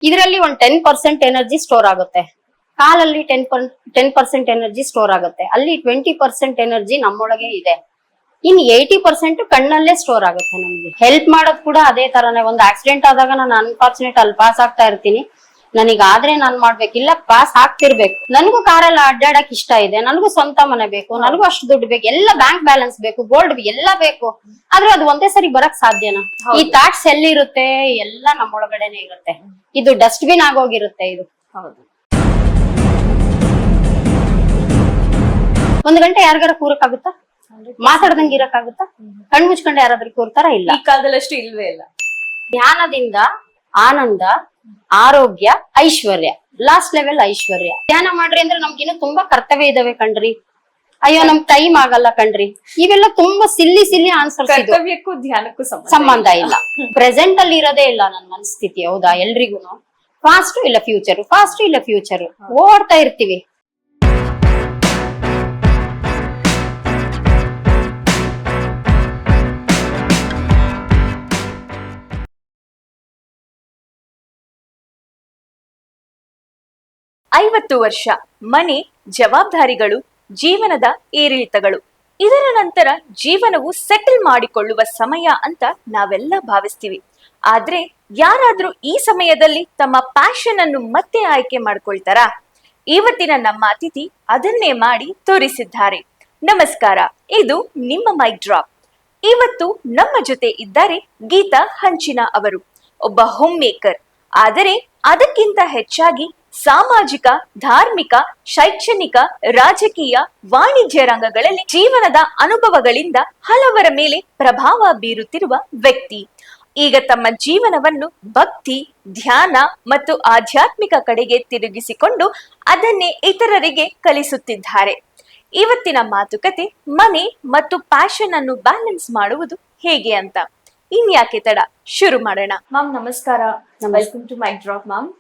ಇದರಲ್ಲಿ ಒಂದು 10% energy store ಆಗುತ್ತೆ, ಕಾಲಲ್ಲಿ 10% ಎನರ್ಜಿ ಸ್ಟೋರ್ ಆಗುತ್ತೆ, ಅಲ್ಲಿ 20% ಎನರ್ಜಿ ನಮ್ಮೊಳಗೆ ಇದೆ. ಇನ್ 80% ಕಣ್ಣಲ್ಲೇ ಸ್ಟೋರ್ ಆಗುತ್ತೆ. ನಮ್ಗೆ ಹೆಲ್ಪ್ ಮಾಡೋದು ಕೂಡ ಅದೇ ತರನೇ. ಒಂದು ಆಕ್ಸಿಡೆಂಟ್ ಆದಾಗ ನಾನು ಅನ್ಫಾರ್ಚುನೇಟ್ ಅಲ್ಲಿ ಪಾಸ್ ಆಗ್ತಾ ಇರ್ತೀನಿ, ನನಗಾದ್ರೆ ನಾನ್ ಮಾಡ್ಬೇಕಿಲ್ಲ, ಪಾಸ್ ಆಗ್ತಿರ್ಬೇಕು. ನನಗೂ ಕಾರಲ್ಲಿ ಅಡ್ಡಾಡಕ್ ಇಷ್ಟ ಇದೆ, ನನಗೂ ಸ್ವಂತ ಮನೆ ಬೇಕು, ನನಗೂ ಅಷ್ಟು ದುಡ್ಡು ಬೇಕು, ಎಲ್ಲ ಬ್ಯಾಂಕ್ ಬ್ಯಾಲೆನ್ಸ್ ಬೇಕು, ಗೋಲ್ಡ್ ಎಲ್ಲ ಬೇಕು. ಆದ್ರೆ ಅದು ಒಂದೇ ಸರಿ ಬರಕ್ ಸಾಧ್ಯನಾ? ಈ ಥಾಟ್ಸ್ ಎಲ್ಲಿರುತ್ತೆ? ಎಲ್ಲ ನಮ್ಮೊಳಗಡೆನೆ ಇರುತ್ತೆ. ಇದು ಡಸ್ಟ್ ಬಿನ್ ಆಗೋಗಿರುತ್ತೆ. ಇದು ಒಂದ್ ಗಂಟೆ ಯಾರಿಗಾರ ಕೂರಕ್ಕಾಗುತ್ತಾ? ಮಾತಾಡ್ದಂಗೆ ಇರಕ್ಕಾಗುತ್ತಾ? ಕಣ್ ಮುಚ್ಕೊಂಡು ಯಾರಾದ್ರೂ ಕೂರ್ತಾರ? ಇಲ್ಲ. ಈ ಕಾಲದಲ್ಲಿ ಅಷ್ಟು ಇಲ್ವೇ ಇಲ್ಲ. ಧ್ಯಾನದಿಂದ ಆನಂದ, ಆರೋಗ್ಯ, ಐಶ್ವರ್ಯ, ಲಾಸ್ಟ್ ಲೆವೆಲ್ ಐಶ್ವರ್ಯ. ಧ್ಯಾನ ಮಾಡ್ರಿ ಅಂದ್ರೆ ನಮ್ಗಿನ್ನು ತುಂಬಾ ಕರ್ತವ್ಯ ಇದಾವೆ ಕಣ್ರಿ. ಅಯ್ಯೋ ನಮ್ ಟೈಮ್ ಆಗಲ್ಲ ಕಣ್ರಿ. ಇವೆಲ್ಲ ತುಂಬಾ ಸಿಲ್ಲಿ ಆನ್ಸರ್ಸ್. ಕರ್ತವ್ಯಕ್ಕೂ ಧ್ಯಾನಕ್ಕೂ ಸಂಬಂಧ ಇಲ್ಲ. ಪ್ರೆಸೆಂಟ್ ಅಲ್ಲಿ ಇರೋದೇ ಇಲ್ಲ ನನ್ನ ಮನಸ್ಥಿತಿ. ಹೌದಾ? ಎಲ್ರಿಗೂ ಫಾಸ್ಟ್ ಇಲ್ಲ ಫ್ಯೂಚರ್, ಫಾಸ್ಟ್ ಇಲ್ಲ ಫ್ಯೂಚರ್, ಓಡ್ತಾ ಇರ್ತೀವಿ. ಐವತ್ತು ವರ್ಷ, ಮನೆ, ಜವಾಬ್ದಾರಿಗಳು, ಜೀವನದ ಏರಿಳಿತಗಳು. ಇದರ ನಂತರ ಜೀವನವು ಸೆಟಲ್ ಮಾಡಿಕೊಳ್ಳುವ ಸಮಯ ಅಂತ ನಾವೆಲ್ಲ ಭಾವಿಸ್ತೀವಿ. ಆದ್ರೆ ಯಾರಾದ್ರೂ ಈ ಸಮಯದಲ್ಲಿ ತಮ್ಮ ಪ್ಯಾಷನ್ ಅನ್ನು ಮತ್ತೆ ಆಯ್ಕೆ ಮಾಡ್ಕೊಳ್ತಾರಾ? ಇವತ್ತಿನ ನಮ್ಮ ಅತಿಥಿ ಅದನ್ನೇ ಮಾಡಿ ತೋರಿಸಿದ್ದಾರೆ. ನಮಸ್ಕಾರ, ಇದು ನಿಮ್ಮ ಮೈಕ್ ಡ್ರಾಪ್. ಇವತ್ತು ನಮ್ಮ ಜೊತೆ ಇದ್ದಾರೆ ಗೀತಾ ಹಂಚಿನ ಅವರು. ಒಬ್ಬ ಹೋಮ್ ಮೇಕರ್. ಆದರೆ ಅದಕ್ಕಿಂತ ಹೆಚ್ಚಾಗಿ ಸಾಮಾಜಿಕ, ಧಾರ್ಮಿಕ, ಶೈಕ್ಷಣಿಕ, ರಾಜಕೀಯ, ವಾಣಿಜ್ಯ ರಂಗಗಳಲ್ಲಿ ಜೀವನದ ಅನುಭವಗಳಿಂದ ಹಲವರ ಮೇಲೆ ಪ್ರಭಾವ ಬೀರುತ್ತಿರುವ ವ್ಯಕ್ತಿ. ಈಗ ತಮ್ಮ ಜೀವನವನ್ನು ಭಕ್ತಿ, ಧ್ಯಾನ ಮತ್ತು ಆಧ್ಯಾತ್ಮಿಕ ಕಡೆಗೆ ತಿರುಗಿಸಿಕೊಂಡು ಅದನ್ನೇ ಇತರರಿಗೆ ಕಲಿಸುತ್ತಿದ್ದಾರೆ. ಇವತ್ತಿನ ಮಾತುಕತೆ ಮನೆ ಮತ್ತು ಪ್ಯಾಷನ್ ಅನ್ನು ಬ್ಯಾಲೆನ್ಸ್ ಮಾಡುವುದು ಹೇಗೆ ಅಂತ. ಇನ್ಯಾಕೆ ತಡ, ಶುರು ಮಾಡೋಣ. ಮ್ಯಾಮ್ ನಮಸ್ಕಾರ. Welcome to mic drop. Ma'am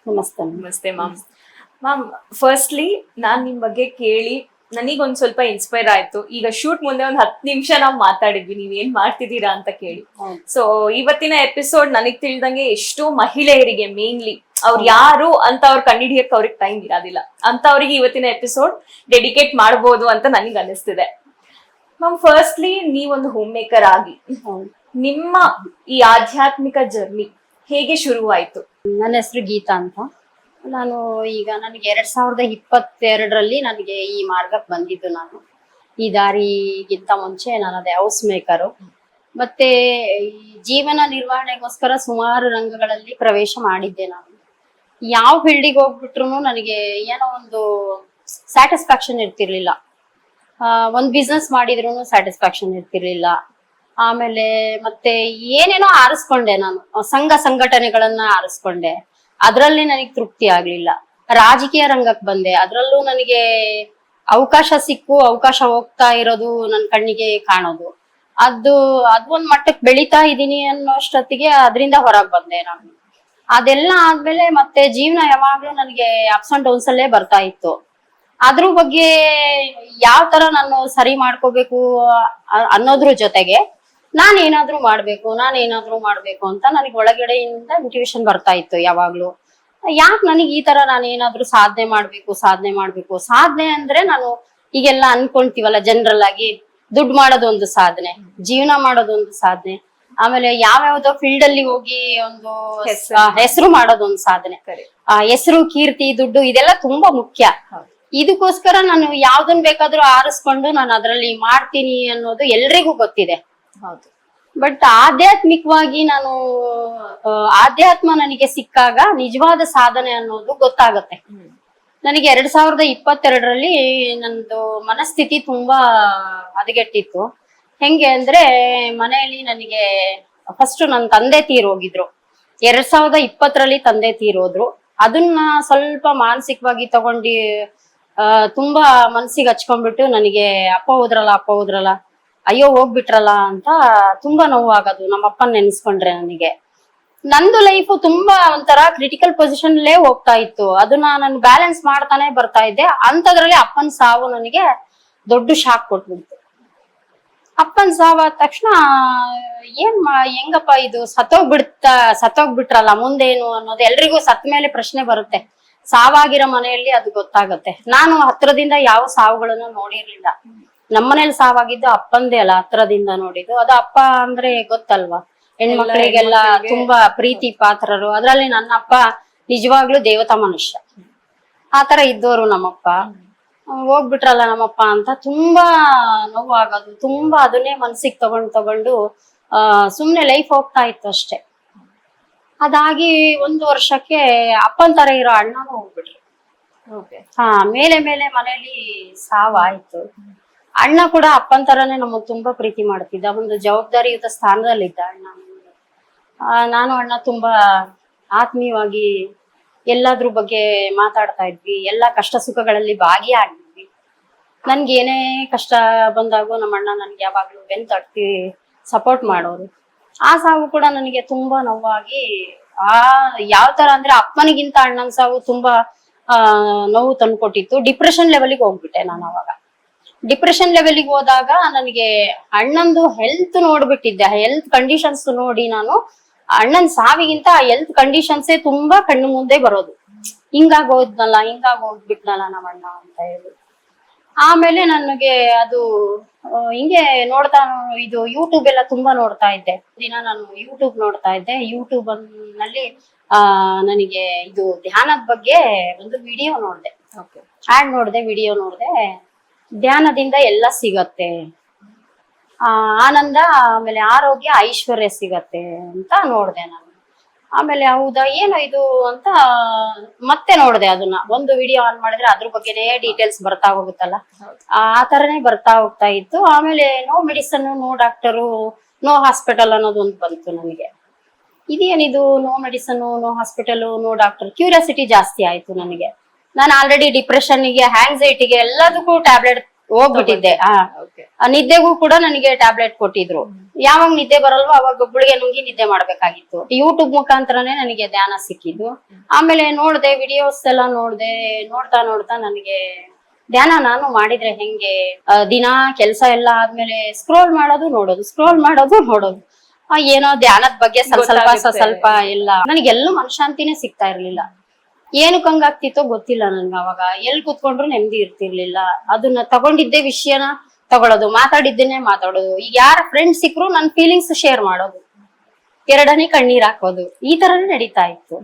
ನಮಸ್ತೆ. ನಮಸ್ತೆ ಮ್ಯಾಮ್. ಮ್ಯಾಮ್, ಫಸ್ಟ್ಲಿ ನಾನ್ ನಿಮ್ ಬಗ್ಗೆ ಕೇಳಿ ನನಗೊಂದ್ ಸ್ವಲ್ಪ ಇನ್ಸ್ಪೈರ್ ಆಯ್ತು. ಈಗ ಶೂಟ್ ಮುಂದೆ ಒಂದ್ 10 ನಿಮಿಷ ನಾವ್ ಮಾತಾಡಿದ್ವಿ ನೀವ್ ಏನ್ ಮಾಡ್ತಿದ್ದೀರಾ ಅಂತ ಕೇಳಿ. ಸೊ ಇವತ್ತಿನ ಎಪಿಸೋಡ್ ನನಗ್ ತಿಳಿದಂಗೆ ಎಷ್ಟೋ ಮಹಿಳೆಯರಿಗೆ ಮೇನ್ಲಿ ಅವ್ರು ಯಾರು ಅಂತ ಅವ್ರ ಕಂಡಿಡಿಯಕ್ ಅವ್ರಿಗೆ ಟೈಮ್ ಇರೋದಿಲ್ಲ ಅಂತ ಅವ್ರಿಗೆ ಇವತ್ತಿನ ಎಪಿಸೋಡ್ ಡೆಡಿಕೇಟ್ ಮಾಡ್ಬೋದು ಅಂತ ನನಗ್ ಅನಿಸ್ತಿದೆ. ಮ್ಯಾಮ್, ಫಸ್ಟ್ಲಿ ನೀವೊಂದು ಹೋಮ್ ಮೇಕರ್ ಆಗಿ ನಿಮ್ಮ ಈ ಆಧ್ಯಾತ್ಮಿಕ ಜರ್ನಿ ಹೇಗೆ ಶುರುವಾಯ್ತು? ನನ್ನ ಹೆಸರು ಗೀತಾ ಅಂತ. ನಾನು ಈಗ ನನಗೆ 2022ರಲ್ಲಿ ನನಗೆ ಈ ಮಾರ್ಗಕ್ಕೆ ಬಂದಿದ್ದು. ನಾನು ಈ ದಾರಿಗಿಂತ ಮುಂಚೆ ನಾನು ಅದೇ ಹೌಸ್ ಮೇಕರು. ಮತ್ತೆ ಈ ಜೀವನ ನಿರ್ವಹಣೆಗೋಸ್ಕರ ಸುಮಾರು ರಂಗಗಳಲ್ಲಿ ಪ್ರವೇಶ ಮಾಡಿದ್ದೆ. ನಾನು ಯಾವ ಫೀಲ್ಡಿಗೆ ಹೋಗ್ಬಿಟ್ರು ನನಗೆ ಏನೋ ಒಂದು ಸ್ಯಾಟಿಸ್ಫ್ಯಾಕ್ಷನ್ ಇರ್ತಿರ್ಲಿಲ್ಲ. ಒಂದು ಬಿಸ್ನೆಸ್ ಮಾಡಿದ್ರು ಸ್ಯಾಟಿಸ್ಫ್ಯಾಕ್ಷನ್ ಇರ್ತಿರ್ಲಿಲ್ಲ. ಆಮೇಲೆ ಮತ್ತೆ ಏನೇನೋ ಆರಿಸ್ಕೊಂಡೆ ನಾನು, ಸಂಘ ಸಂಘಟನೆಗಳನ್ನ ಆರಿಸ್ಕೊಂಡೆ, ಅದ್ರಲ್ಲಿ ನನಗೆ ತೃಪ್ತಿ ಆಗ್ಲಿಲ್ಲ. ರಾಜಕೀಯ ರಂಗಕ್ಕೆ ಬಂದೆ, ಅದ್ರಲ್ಲೂ ನನಗೆ ಅವಕಾಶ ಸಿಕ್ಕು ಅವಕಾಶ ಹೋಗ್ತಾ ಇರೋದು ನನ್ನ ಕಣ್ಣಿಗೆ ಕಾಣೋದು. ಒಂದ್ ಮಟ್ಟಕ್ಕೆ ಬೆಳಿತಾ ಇದೀನಿ ಅನ್ನೋಷ್ಟೊತ್ತಿಗೆ ಅದರಿಂದ ಹೊರಗೆ ಬಂದೆ ನಾನು. ಅದೆಲ್ಲ ಆದ್ಮೇಲೆ ಮತ್ತೆ ಜೀವನ ಯಾವಾಗ್ಲೂ ನನಗೆ ಅಪ್ಸ್ ಅಂಡ್ ಡೌನ್ಸ್ ಅಲ್ಲೇ ಬರ್ತಾ ಇತ್ತು. ಅದ್ರ ಬಗ್ಗೆ ಯಾವ ತರ ನಾನು ಸರಿ ಮಾಡ್ಕೋಬೇಕು ಅನ್ನೋದ್ರ ಜೊತೆಗೆ ನಾನೇನಾದ್ರೂ ಮಾಡ್ಬೇಕು ಅಂತ ನನಗೆ ಒಳಗಡೆಯಿಂದ ಇಂಟ್ಯೂಷನ್ ಬರ್ತಾ ಇತ್ತು ಯಾವಾಗ್ಲೂ. ಯಾಕೆ ನನಗೆ ಈ ತರ ನಾನೇನಾದ್ರೂ ಸಾಧನೆ ಮಾಡ್ಬೇಕು. ಸಾಧನೆ ಅಂದ್ರೆ ನಾನು ಈಗೆಲ್ಲ ಅನ್ಕೊಂತೀವಲ್ಲ ಜನರಲ್ ಆಗಿ, ದುಡ್ಡು ಮಾಡೋದು ಒಂದು ಸಾಧನೆ, ಜೀವನ ಮಾಡೋದು ಒಂದು ಸಾಧನೆ, ಆಮೇಲೆ ಯಾವ್ಯಾವ್ದೋ ಫೀಲ್ಡ್ ಅಲ್ಲಿ ಹೋಗಿ ಒಂದು ಹೆಸರು ಮಾಡೋದೊಂದು ಸಾಧನೆ. ಹೆಸರು, ಕೀರ್ತಿ, ದುಡ್ಡು ಇದೆಲ್ಲ ತುಂಬಾ ಮುಖ್ಯ. ಇದಕ್ಕೋಸ್ಕರ ನಾನು ಯಾವ್ದನ್ ಬೇಕಾದ್ರೂ ಆರಿಸ್ಕೊಂಡು ನಾನು ಅದ್ರಲ್ಲಿ ಮಾಡ್ತೀನಿ ಅನ್ನೋದು ಎಲ್ರಿಗೂ ಗೊತ್ತಿದೆ. ಹೌದು. ಬಟ್ ಆಧ್ಯಾತ್ಮಿಕವಾಗಿ ನಾನು ಆಧ್ಯಾತ್ಮ ನನಗೆ ಸಿಕ್ಕಾಗ ನಿಜವಾದ ಸಾಧನೆ ಅನ್ನೋದು ಗೊತ್ತಾಗತ್ತೆ. ನನಗೆ 2022ರಲ್ಲಿ ನಂದು ಮನಸ್ಥಿತಿ ತುಂಬಾ ಹದಗೆಟ್ಟಿತ್ತು. ಹೆಂಗೆ ಅಂದ್ರೆ, ಮನೆಯಲ್ಲಿ ನನಗೆ ಫಸ್ಟ್ ನನ್ನ ತಂದೆ ತೀರೋಗಿದ್ರು. 2020ರಲ್ಲಿ ತಂದೆ ತೀರೋದ್ರು. ಅದನ್ನ ಸ್ವಲ್ಪ ಮಾನಸಿಕವಾಗಿ ತಗೊಂಡು ತುಂಬಾ ಮನ್ಸಿಗೆ ಹಚ್ಕೊಂಡ್ಬಿಟ್ಟು ನನಗೆ ಅಪ್ಪ ಹೋದ್ರಲ್ಲ, ಅಯ್ಯೋ ಹೋಗ್ಬಿಟ್ರಲ್ಲ ಅಂತ ತುಂಬಾ ನೋವಾಗೋದು ನಮ್ಮ ಅಪ್ಪನ ನೆನ್ಸ್ಕೊಂಡ್ರೆ. ನನಗೆ ನಂದು ಲೈಫ್ ತುಂಬಾ ಒಂಥರ ಕ್ರಿಟಿಕಲ್ ಪೊಸಿಷನ್ ಅಲ್ಲೇ ಹೋಗ್ತಾ ಇತ್ತು. ಅದನ್ನ ನಾನು ಬ್ಯಾಲೆನ್ಸ್ ಮಾಡ್ತಾನೆ ಬರ್ತಾ ಇದ್ದೆ. ಅಂತದ್ರಲ್ಲಿ ಅಪ್ಪನ ಸಾವು ನನಗೆ ದೊಡ್ಡ ಶಾಕ್ ಕೊಟ್ಬಿಡ್ತು. ಅಪ್ಪನ್ ಸಾವಾದ ತಕ್ಷಣ ಹೆಂಗಪ್ಪ ಇದು ಸತ್ತೋಗ್ಬಿಟ್ರಲ್ಲ ಮುಂದೇನು ಅನ್ನೋದು ಎಲ್ರಿಗೂ ಸತ್ ಮೇಲೆ ಪ್ರಶ್ನೆ ಬರುತ್ತೆ. ಸಾವಾಗಿರೋ ಮನೆಯಲ್ಲಿ ಅದು ಗೊತ್ತಾಗುತ್ತೆ. ನಾನು ಹತ್ರದಿಂದ ಯಾವ ಸಾವುಗಳನ್ನು ನೋಡಿರ್ಲಿಲ್ಲ. ನಮ್ಮನೇಲಿ ಸಾವಾಗಿದ್ದು ಅಪ್ಪಂದೇ ಅಲ್ಲ, ಹತ್ರದಿಂದ ನೋಡಿದ್ದು. ಅದು ಅಪ್ಪ ಅಂದ್ರೆ ಗೊತ್ತಲ್ವಾ, ಹೆಣ್ಮಕ್ಳಿಗೆಲ್ಲ ತುಂಬಾ ಪ್ರೀತಿ ಪಾತ್ರರು. ಅದ್ರಲ್ಲಿ ನನ್ನ ಅಪ್ಪ ನಿಜವಾಗ್ಲೂ ದೇವತಾ ಮನುಷ್ಯ. ಆತರ ಇದ್ದವರು ನಮ್ಮಪ್ಪ. ಹೋಗ್ಬಿಟ್ರಲ್ಲ ನಮ್ಮಪ್ಪ ಅಂತ ತುಂಬಾ ನೋವಾಗೋದು. ತುಂಬಾ ಅದನ್ನೇ ಮನ್ಸಿಗೆ ತಗೊಂಡು ಸುಮ್ನೆ ಲೈಫ್ ಹೋಗ್ತಾ ಇತ್ತು ಅಷ್ಟೇ. ಅದಾಗಿ 1 ವರ್ಷಕ್ಕೆ ಅಪ್ಪನ್ ತರ ಇರೋ ಅಣ್ಣನೂ ಹೋಗ್ಬಿಟ್ರು. ಮೇಲೆ ಮನೇಲಿ ಸಾವಾಯ್ತು. ಅಣ್ಣ ಕೂಡ ಅಪ್ಪನ್ ತರನೇ ನಮಗ್ ತುಂಬಾ ಪ್ರೀತಿ ಮಾಡ್ತಿದ್ದ. ಒಂದು ಜವಾಬ್ದಾರಿಯುತ ಸ್ಥಾನದಲ್ಲಿದ್ದ ಅಣ್ಣ. ನಾನು ಅಣ್ಣ ತುಂಬಾ ಆತ್ಮೀಯವಾಗಿ ಎಲ್ಲಾದ್ರ ಬಗ್ಗೆ ಮಾತಾಡ್ತಾ ಇದ್ವಿ. ಎಲ್ಲಾ ಕಷ್ಟ ಸುಖಗಳಲ್ಲಿ ಭಾಗಿಯಾಗಿದ್ವಿ. ನನ್ಗೆ ಏನೇ ಕಷ್ಟ ಬಂದಾಗೂ ನಮ್ಮ ಅಣ್ಣ ನನ್ಗೆ ಯಾವಾಗ್ಲೂ ಬೆಂತಟ್ಟಿ ಸಪೋರ್ಟ್ ಮಾಡೋರು. ಆ ಸಾವು ಕೂಡ ನನಗೆ ತುಂಬಾ ನೋವಾಗಿ, ಯಾವ ತರ ಅಂದ್ರೆ ಅಪ್ಪನಿಗಿಂತ ಅಣ್ಣನ ಸಾವು ತುಂಬಾ ನೋವು ತಂದ್ಕೊಟ್ಟಿತ್ತು. ಡಿಪ್ರೆಷನ್ ಲೆವೆಲ್ಗೆ ಹೋಗ್ಬಿಟ್ಟೆ ನಾನು ಅವಾಗ. ಡಿಪ್ರೆಷನ್ ಲೆವೆಲ್ಗೆ ಹೋದಾಗ ನನಗೆ ಅಣ್ಣಂದು ಹೆಲ್ತ್ ನೋಡ್ಬಿಟ್ಟಿದ್ದೆ. ಹೆಲ್ತ್ ಕಂಡೀಷನ್ಸ್ ನೋಡಿ ನಾನು ಅಣ್ಣನ್ ಸಾವಿಗಿಂತ ಹೆಲ್ತ್ ಕಂಡೀಷನ್ಸೇ ತುಂಬಾ ಕಣ್ಣು ಮುಂದೆ ಬರೋದು. ಹೋಗ್ಬಿಟ್ನಲ್ಲ ನಮ್ಮ ಅಣ್ಣ ಅಂತ ಹೇಳಿ. ಆಮೇಲೆ ನನಗೆ ಅದು ಹಿಂಗೆ ನೋಡ್ತಾ ಇದು ಯೂಟ್ಯೂಬ್ ಎಲ್ಲ ತುಂಬಾ ನೋಡ್ತಾ ಇದ್ದೆ. ದಿನ ನಾನು ಯೂಟ್ಯೂಬ್ ನೋಡ್ತಾ ಇದ್ದೆ. ಯೂಟ್ಯೂಬ್ ನಲ್ಲಿ ನನಗೆ ಇದು ಧ್ಯಾನದ ಬಗ್ಗೆ ಒಂದು ವಿಡಿಯೋ ನೋಡ್ದೆ. ವಿಡಿಯೋ ನೋಡ್ದೆ. ಧ್ಯಾನದಿಂದ ಎಲ್ಲ ಸಿಗತ್ತೆ, ಆನಂದ, ಆಮೇಲೆ ಆರೋಗ್ಯ, ಐಶ್ವರ್ಯ ಸಿಗತ್ತೆ ಅಂತ ನೋಡ್ದೆ ನಾನು. ಆಮೇಲೆ ಹೌದಾ ಏನೋ ಇದು ಅಂತ ಮತ್ತೆ ನೋಡ್ದೆ. ಅದನ್ನ ಒಂದು ವಿಡಿಯೋ ಆನ್ ಮಾಡಿದ್ರೆ ಅದ್ರ ಬಗ್ಗೆನೇ ಡೀಟೇಲ್ಸ್ ಬರ್ತಾ ಹೋಗುತ್ತಲ್ಲ, ಆ ತರನೇ ಬರ್ತಾ ಹೋಗ್ತಾ ಇತ್ತು. ಆಮೇಲೆ no medicine, no doctor, no hospital ಅನ್ನೋದು ಒಂದು ಬಂತು ನನಗೆ. ಇದೇನಿದು no medicine, no hospital, no doctor? Curiosity ಜಾಸ್ತಿ ಆಯ್ತು ನನಗೆ. ನಾನು ಆಲ್ರೆಡಿ ಡಿಪ್ರೆಷನ್ಗೆ, ಆಂಗ್ಸೈಟಿಗೆ ಎಲ್ಲದಕ್ಕೂ ಟ್ಯಾಬ್ಲೆಟ್ ಹೋಗ್ಬಿಟ್ಟಿದ್ದೆ. ನಿದ್ದೆಗೂ ಕೂಡ ನನಗೆ ಟ್ಯಾಬ್ಲೆಟ್ ಕೊಟ್ಟಿದ್ರು. ಯಾವಾಗ ನಿದ್ದೆ ಬರಲ್ವೋ ಅವಾಗ ಗುಳಿಗೆ ನುಂಗಿ ನಿದ್ದೆ ಮಾಡ್ಬೇಕಾಗಿತ್ತು. ಯೂಟ್ಯೂಬ್ ಮುಖಾಂತರನೇ ನನಗೆ ಧ್ಯಾನ ಸಿಕ್ಕಿದ್ದು. ಆಮೇಲೆ ನೋಡ್ದೆ, ವಿಡಿಯೋಸ್ ಎಲ್ಲ ನೋಡ್ದೆ. ನೋಡ್ತಾ ನನಗೆ ಧ್ಯಾನ ನಾನು ಮಾಡಿದ್ರೆ ಹೆಂಗೆ, ದಿನಾ ಕೆಲ್ಸ ಎಲ್ಲ ಆದ್ಮೇಲೆ ಸ್ಕ್ರೋಲ್ ಮಾಡೋದು ನೋಡೋದು ಏನೋ ಧ್ಯಾನದ ಬಗ್ಗೆ ಸ್ವಲ್ಪ ಎಲ್ಲ ನನಗೆಲ್ಲೂ ಮನಶಾಂತಿನೇ ಸಿಗ್ತಾ ಇರ್ಲಿಲ್ಲ. ಏನಕ್ಕೆ ಹಂಗಾಗ್ತಿತ್ತೋ ಗೊತ್ತಿಲ್ಲ ನನ್ಗೆ. ಅವಾಗ ಎಲ್ಲಿ ಕುತ್ಕೊಂಡ್ರು ನೆಮ್ಮದಿ ಇರ್ತಿರ್ಲಿಲ್ಲ. ಅದನ್ನ ತಗೊಂಡಿದ್ದೆ ವಿಷಯನ ತಗೊಳೋದು, ಮಾತಾಡಿದ್ದೇನೆ ಮಾತಾಡೋದು. ಈಗ ಯಾರ ಫ್ರೆಂಡ್ಸ್ ಸಿಕ್ಕರು ನನ್ನ ಫೀಲಿಂಗ್ಸ್ ಶೇರ್ ಮಾಡೋದು, ಎರಡನೇ ಕಣ್ಣೀರ್ ಹಾಕೋದು, ಈ ತರನೇ ನಡೀತಾ ಇತ್ತು.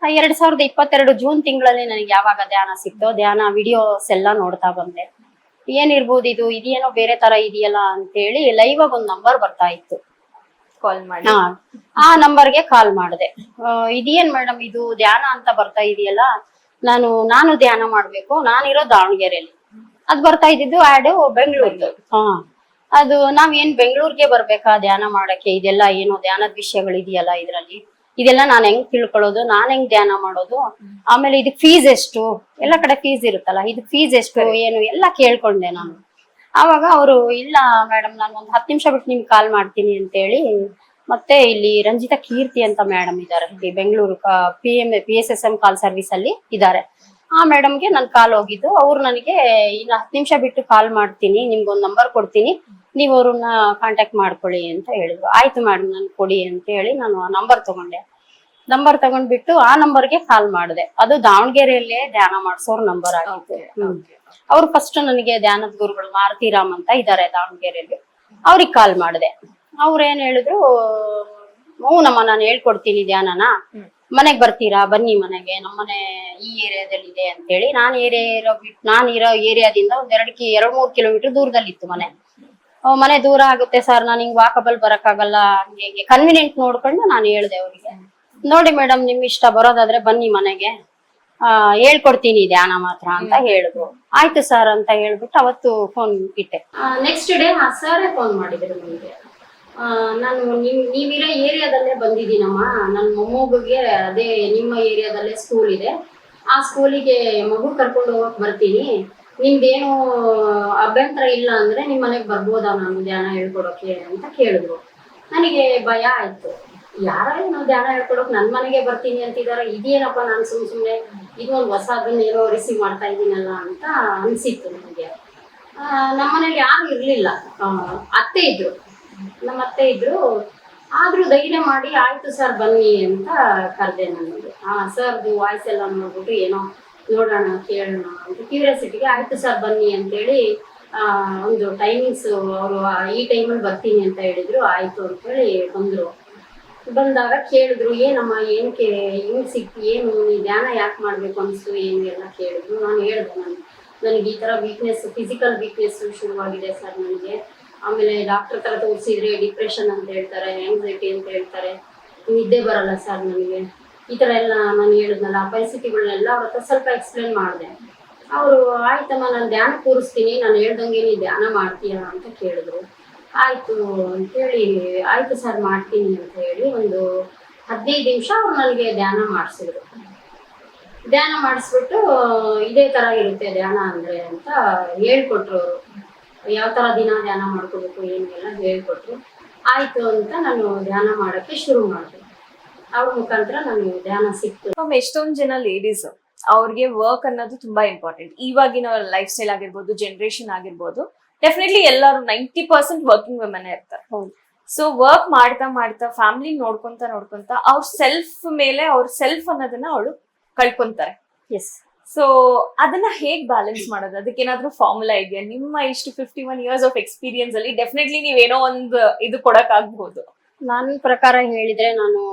2022 ಜೂನ್ ತಿಂಗಳಲ್ಲಿ ನನಗೆ ಯಾವಾಗ ಧ್ಯಾನ ಸಿಕ್ತೋ, ಧ್ಯಾನ ವಿಡಿಯೋಸ್ ಎಲ್ಲ ನೋಡ್ತಾ ಬಂದೆ. ಏನಿರ್ಬೋದು ಇದು, ಇದೇನೋ ಬೇರೆ ತರ ಇದೆಯಲ್ಲ ಅಂತೇಳಿ ಲೈವ್ ಆಗಿ ಒಂದ್ ನಂಬರ್ ಬರ್ತಾ ಇತ್ತು. ಕಾಲ್ ಮಾಡಿ ಆ ನಂಬರ್ಗೆ ಕಾಲ್ ಮಾಡಿದೆ. ಇದೇನ್ ಮೇಡಮ್ ಇದು ಧ್ಯಾನ ಅಂತ ಬರ್ತಾ ಇದೆಯಲ್ಲ, ನಾನು ಧ್ಯಾನ ಮಾಡ್ಬೇಕು, ನಾನಿರೋ ದಾವಣಗೆರೆಯಲ್ಲಿ. ಅದ್ ಬರ್ತಾ ಇದ್ದಿದ್ದು ಆಡ್ ಬೆಂಗಳೂರು. ಅದು ನಾವೇನ್ ಬೆಂಗಳೂರಿಗೆ ಬರ್ಬೇಕಾ ಧ್ಯಾನ ಮಾಡಕ್ಕೆ? ಇದೆಲ್ಲ ಏನೋ ಧ್ಯಾನದ ವಿಷಯಗಳಿದೆಯಲ್ಲ ಇದ್ರಲ್ಲಿ, ಇದೆಲ್ಲ ನಾನ್ ಹೆಂಗ್ ತಿಳ್ಕೊಳ್ಳೋದು, ನಾನ್ ಹೆಂಗ್ ಧ್ಯಾನ ಮಾಡೋದು, ಆಮೇಲೆ ಇದಕ್ ಫೀಸ್ ಎಷ್ಟು, ಎಲ್ಲ ಕಡೆ ಫೀಸ್ ಇರುತ್ತಲ್ಲ, ಇದಕ್ ಫೀಸ್ ಎಷ್ಟು ಏನು ಎಲ್ಲ ಕೇಳ್ಕೊಂಡೆ ನಾನು. ಆವಾಗ ಅವರು ಇಲ್ಲ ಮೇಡಮ್, ನಾನು ಒಂದ್ 10 ನಿಮಿಷ ಬಿಟ್ಟು ನಿಮ್ಗೆ ಕಾಲ್ ಮಾಡ್ತೀನಿ ಅಂತ ಹೇಳಿ, ಮತ್ತೆ ಇಲ್ಲಿ ರಂಜಿತಾ ಕೀರ್ತಿ ಅಂತ ಮೇಡಮ್ ಇದಾರೆ, ಬೆಂಗಳೂರು PSSM ಕಾಲ್ ಸರ್ವಿಸ್ ಅಲ್ಲಿ ಇದಾರೆ. ಆ ಮೇಡಮ್ಗೆ ನನ್ ಕಾಲ್ ಹೋಗಿದ್ದು. ಅವ್ರು ನನಗೆ ಇನ್ನು 10 ನಿಮಿಷ ಬಿಟ್ಟು ಕಾಲ್ ಮಾಡ್ತೀನಿ, ನಿಮ್ಗೊಂದ್ ನಂಬರ್ ಕೊಡ್ತೀನಿ, ನೀವು ಅವ್ರನ್ನ ಕಾಂಟ್ಯಾಕ್ಟ್ ಮಾಡ್ಕೊಳ್ಳಿ ಅಂತ ಹೇಳಿದ್ರು. ಆಯ್ತು ಮೇಡಮ್ ನನ್ ಕೊಡಿ ಅಂತ ಹೇಳಿ ನಾನು ಆ ನಂಬರ್ ತಗೊಂಡೆ. ನಂಬರ್ ತಗೊಂಡ್ಬಿಟ್ಟು ಆ ನಂಬರ್ಗೆ ಕಾಲ್ ಮಾಡಿದೆ. ಅದು ದಾವಣಗೆರೆಯಲ್ಲೇ ಧ್ಯಾನ ಮಾಡ್ಸೋರ್ ನಂಬರ್ ಆಗಿತ್ತು. ಅವ್ರು ಫಸ್ಟ್ ನನಗೆ ಧ್ಯಾನದ ಗುರುಗಳು ಮಾರುತಿರಾಮ್ ಅಂತ ಇದಾರೆ ದಾವಣಗೆರೆಯಲ್ಲಿ, ಅವ್ರಿಗೆ ಕಾಲ್ ಮಾಡಿದೆ. ಅವ್ರ ಏನ್ ಹೇಳಿದ್ರು, ನಮ್ಮ ನಾನು ಹೇಳ್ಕೊಡ್ತೀನಿ ಧ್ಯಾನನ, ಮನೆಗ್ ಬರ್ತೀರಾ, ಬನ್ನಿ ಮನೆಗೆ, ನಮ್ಮನೆ ಈ ಏರಿಯಾದಲ್ಲಿ ಇದೆ ಅಂತ ಹೇಳಿ. ನಾನು ಇರೋ ಏರಿಯಾದಿಂದ ಒಂದ್ 2-3 ಕಿಲೋಮೀಟರ್ ದೂರದಲ್ಲಿತ್ತು ಮನೆ. ಮನೆ ದೂರ ಆಗುತ್ತೆ ಸರ್, ನಾನು ಹಿಂಗ್ ವಾಕಬಲ್ ಬರಕ್ಕಾಗಲ್ಲ, ಹಂಗೆ ಕನ್ವಿನಿಯಂಟ್ ನೋಡ್ಕೊಂಡು ನಾನು ಹೇಳ್ದೆ ಅವರಿಗೆ. ನೋಡಿ ಮೇಡಮ್, ನಿಮ್ ಇಷ್ಟ, ಬರೋದಾದ್ರೆ ಬನ್ನಿ ಮನೆಗೆ, ಹೇಳ್ಕೊಡ್ತೀನಿ ಧ್ಯಾನ ಮಾತ್ರ ಅಂತ ಹೇಳಿದ್ರು. ಆಯ್ತು ಸರ್ ಅಂತ ಹೇಳ್ಬಿಟ್ಟು ಅವತ್ತು ಫೋನ್ ಇಟ್ಟೆ. ನೆಕ್ಸ್ಟ್ ಡೇ ಸರ್ ಫೋನ್ ಮಾಡಿದ್ರು ನನಗೆ. ನಾನು ನೀವಿರೋ ಏರಿಯಾದಲ್ಲೇ ಬಂದಿದ್ದೀನಮ್ಮ, ನನ್ನ ಮೊಮ್ಮಗುಗೆ ಅದೇ ನಿಮ್ಮ ಏರಿಯಾದಲ್ಲೇ ಸ್ಕೂಲ್ ಇದೆ, ಆ ಸ್ಕೂಲಿಗೆ ಮಗು ಕರ್ಕೊಂಡು ಹೋಗಕ್ ಬರ್ತೀನಿ, ನಿಮ್ದೇನು ಅಭ್ಯಂತರ ಇಲ್ಲ ಅಂದ್ರೆ ನಿಮ್ ಮನೆಗ್ ಬರ್ಬೋದಾ ನಾನು ಧ್ಯಾನ ಹೇಳ್ಕೊಡೋಕೆ ಅಂತ ಕೇಳಿದ್ರು. ನನಗೆ ಭಯ ಆಯ್ತು. ಯಾರೇನು ಧ್ಯಾನ ಹೇಳ್ಕೊಡೋಕ್ ನನ್ ಮನೆಗೆ ಬರ್ತೀನಿ ಅಂತಿದಾರೆ, ಇದೇನಪ್ಪ ನಾನು ಸುಮ್ನೆ ಇದು ಒಂದು ಹೊಸದನ್ನ ಏನೋ ರಿಸೀವ್ ಮಾಡ್ತಾ ಇದ್ದೀನಲ್ಲ ಅಂತ ಅನ್ಸಿತ್ತು ನನಗೆ. ನಮ್ಮನೇಲಿ ಯಾರು ಇರ್ಲಿಲ್ಲ. ಅತ್ತೆ ಇದ್ರು, ನಮ್ಮ ಅತ್ತೆ ಇದ್ರು. ಆದ್ರೂ ಧೈರ್ಯ ಮಾಡಿ ಆಯ್ತು ಸರ್ ಬನ್ನಿ ಅಂತ ಕರೆದೆ ನನಗೆ. ಸರ್ದು ವಾಯ್ಸ್ ಎಲ್ಲ ನೋಡ್ಬಿಟ್ಟು ಏನೋ ನೋಡೋಣ ಕೇಳೋಣ ಅಂತ ಕ್ಯೂರಿಯಾಸಿಟಿಗೆ ಆಯ್ತು ಸರ್ ಬನ್ನಿ ಅಂತೇಳಿ ಒಂದು ಟೈಮಿಂಗ್ಸ್ ಅವರು ಈ ಟೈಮಲ್ಲಿ ಬರ್ತೀನಿ ಅಂತ ಹೇಳಿದ್ರು. ಆಯ್ತು ಅಂತೇಳಿ ಬಂದ್ರು. ಬಂದಾಗ ಕೇಳಿದ್ರು, ಏನಮ್ಮ ಏನಕ್ಕೆ ಹೆಂಗ್ ಸಿಕ್ತಿ, ಏನು ಈ ಧ್ಯಾನ ಯಾಕೆ ಮಾಡ್ಬೇಕು ಅನ್ಸ್ತು, ಏನು ಎಲ್ಲ ಕೇಳಿದ್ರು. ನಾನು ಹೇಳಿದೆ, ನನಗೆ ಈ ಥರ ವೀಕ್ನೆಸ್, ಫಿಸಿಕಲ್ ವೀಕ್ನೆಸ್ ಶುರುವಾಗಿದೆ ಸರ್ ನನಗೆ. ಆಮೇಲೆ ಡಾಕ್ಟರ್ ಹತ್ರ ತೋರಿಸಿದ್ರೆ ಡಿಪ್ರೆಷನ್ ಅಂತ ಹೇಳ್ತಾರೆ, ಆಂಗ್ಸೈಟಿ ಅಂತ ಹೇಳ್ತಾರೆ, ನಿದ್ದೆ ಬರಲ್ಲ ಸರ್ ನನಗೆ, ಈ ಥರ ಎಲ್ಲ ನಾನು ಹೇಳಿದ್ನಲ್ಲ ಆ ಪರಿಸ್ಥಿತಿಗಳನ್ನೆಲ್ಲ ಅವ್ರ ಹತ್ರ ಸ್ವಲ್ಪ ಎಕ್ಸ್ಪ್ಲೇನ್ ಮಾಡಿದೆ. ಅವರು ಆಯ್ತಮ್ಮ ನಾನು ಧ್ಯಾನ ಕೂರಿಸ್ತೀನಿ, ನಾನು ಹೇಳ್ದಂಗೆ ನೀ ಧ್ಯಾನ ಮಾಡ್ತೀಯಾ ಅಂತ ಕೇಳಿದ್ರು. ಆಯಿತು ಅಂತೇಳಿ ಆಯಿತು ಸರ್ ಮಾಡ್ತೀನಿ ಅಂತ ಹೇಳಿ ಒಂದು 15 ನಿಮಿಷ ಅವ್ರು ನನಗೆ ಧ್ಯಾನ ಮಾಡಿಸಿದ್ರು. ಧ್ಯಾನ ಮಾಡಿಸ್ಬಿಟ್ಟು ಇದೇ ಥರ ಇರುತ್ತೆ ಧ್ಯಾನ ಅಂದರೆ ಅಂತ ಹೇಳ್ಕೊಟ್ರು ಅವರು. ಯಾವ ಥರ ದಿನ ಧ್ಯಾನ ಮಾಡ್ಕೋಬೇಕು ಏನು ಎಲ್ಲ ಹೇಳ್ಕೊಟ್ರು. ಆಯಿತು ಅಂತ ನಾನು ಧ್ಯಾನ ಮಾಡೋಕ್ಕೆ ಶುರು ಮಾಡಿದೆ. ಅವ್ರ ಮುಖಾಂತರ ನನಗೆ ಧ್ಯಾನ ಸಿಕ್ತು. ಎಷ್ಟೊಂದು ಜನ ಲೇಡೀಸ್ ಅವ್ರಿಗೆ ವರ್ಕ್ ಅನ್ನೋದು ತುಂಬಾ ಇಂಪಾರ್ಟೆಂಟ್. ಇವಾಗಿನ ಲೈಫ್ ಸ್ಟೈಲ್ ಆಗಿರ್ಬೋದು, ಜನರೇಷನ್ ಆಗಿರ್ಬೋದು, ಡೆಫಿನೆಟ್ಲಿ ಎಲ್ಲರೂ 90% ವರ್ಕಿಂಗ್ ವುಮೆನ್ ಇರ್ತಾರೆ. ಸೊ ವರ್ಕ್ ಮಾಡ್ತಾ ಮಾಡ್ತಾ ಫ್ಯಾಮಿಲಿ ನೋಡ್ಕೊಂತ ಅವ್ರ ಸೆಲ್ಫ್ ಮೇಲೆ ಅವ್ರ ಸೆಲ್ಫ್ ಅನ್ನೋದನ್ನ ಅವಳು ಕಳ್ಕೊಂತಾರೆ. ಎಸ್. ಸೊ ಅದನ್ನ ಹೇಗ್ ಬ್ಯಾಲೆನ್ಸ್ ಮಾಡೋದು? ಅದಕ್ಕೆ ಏನಾದ್ರೂ ಫಾರ್ಮುಲಾ ಇದೆಯಾ? ನಿಮ್ಮ ಇಷ್ಟು 51 years ಆಫ್ ಎಕ್ಸ್ಪೀರಿಯನ್ಸ್ ಅಲ್ಲಿ ಡೆಫಿನೆಟ್ಲಿ ನೀವೇನೋ ಒಂದು ಇದು ಕೊಡಕ್ ಆಗ್ಬಹುದು. ನನ್ನ ಪ್ರಕಾರ ಹೇಳಿದ್ರೆ,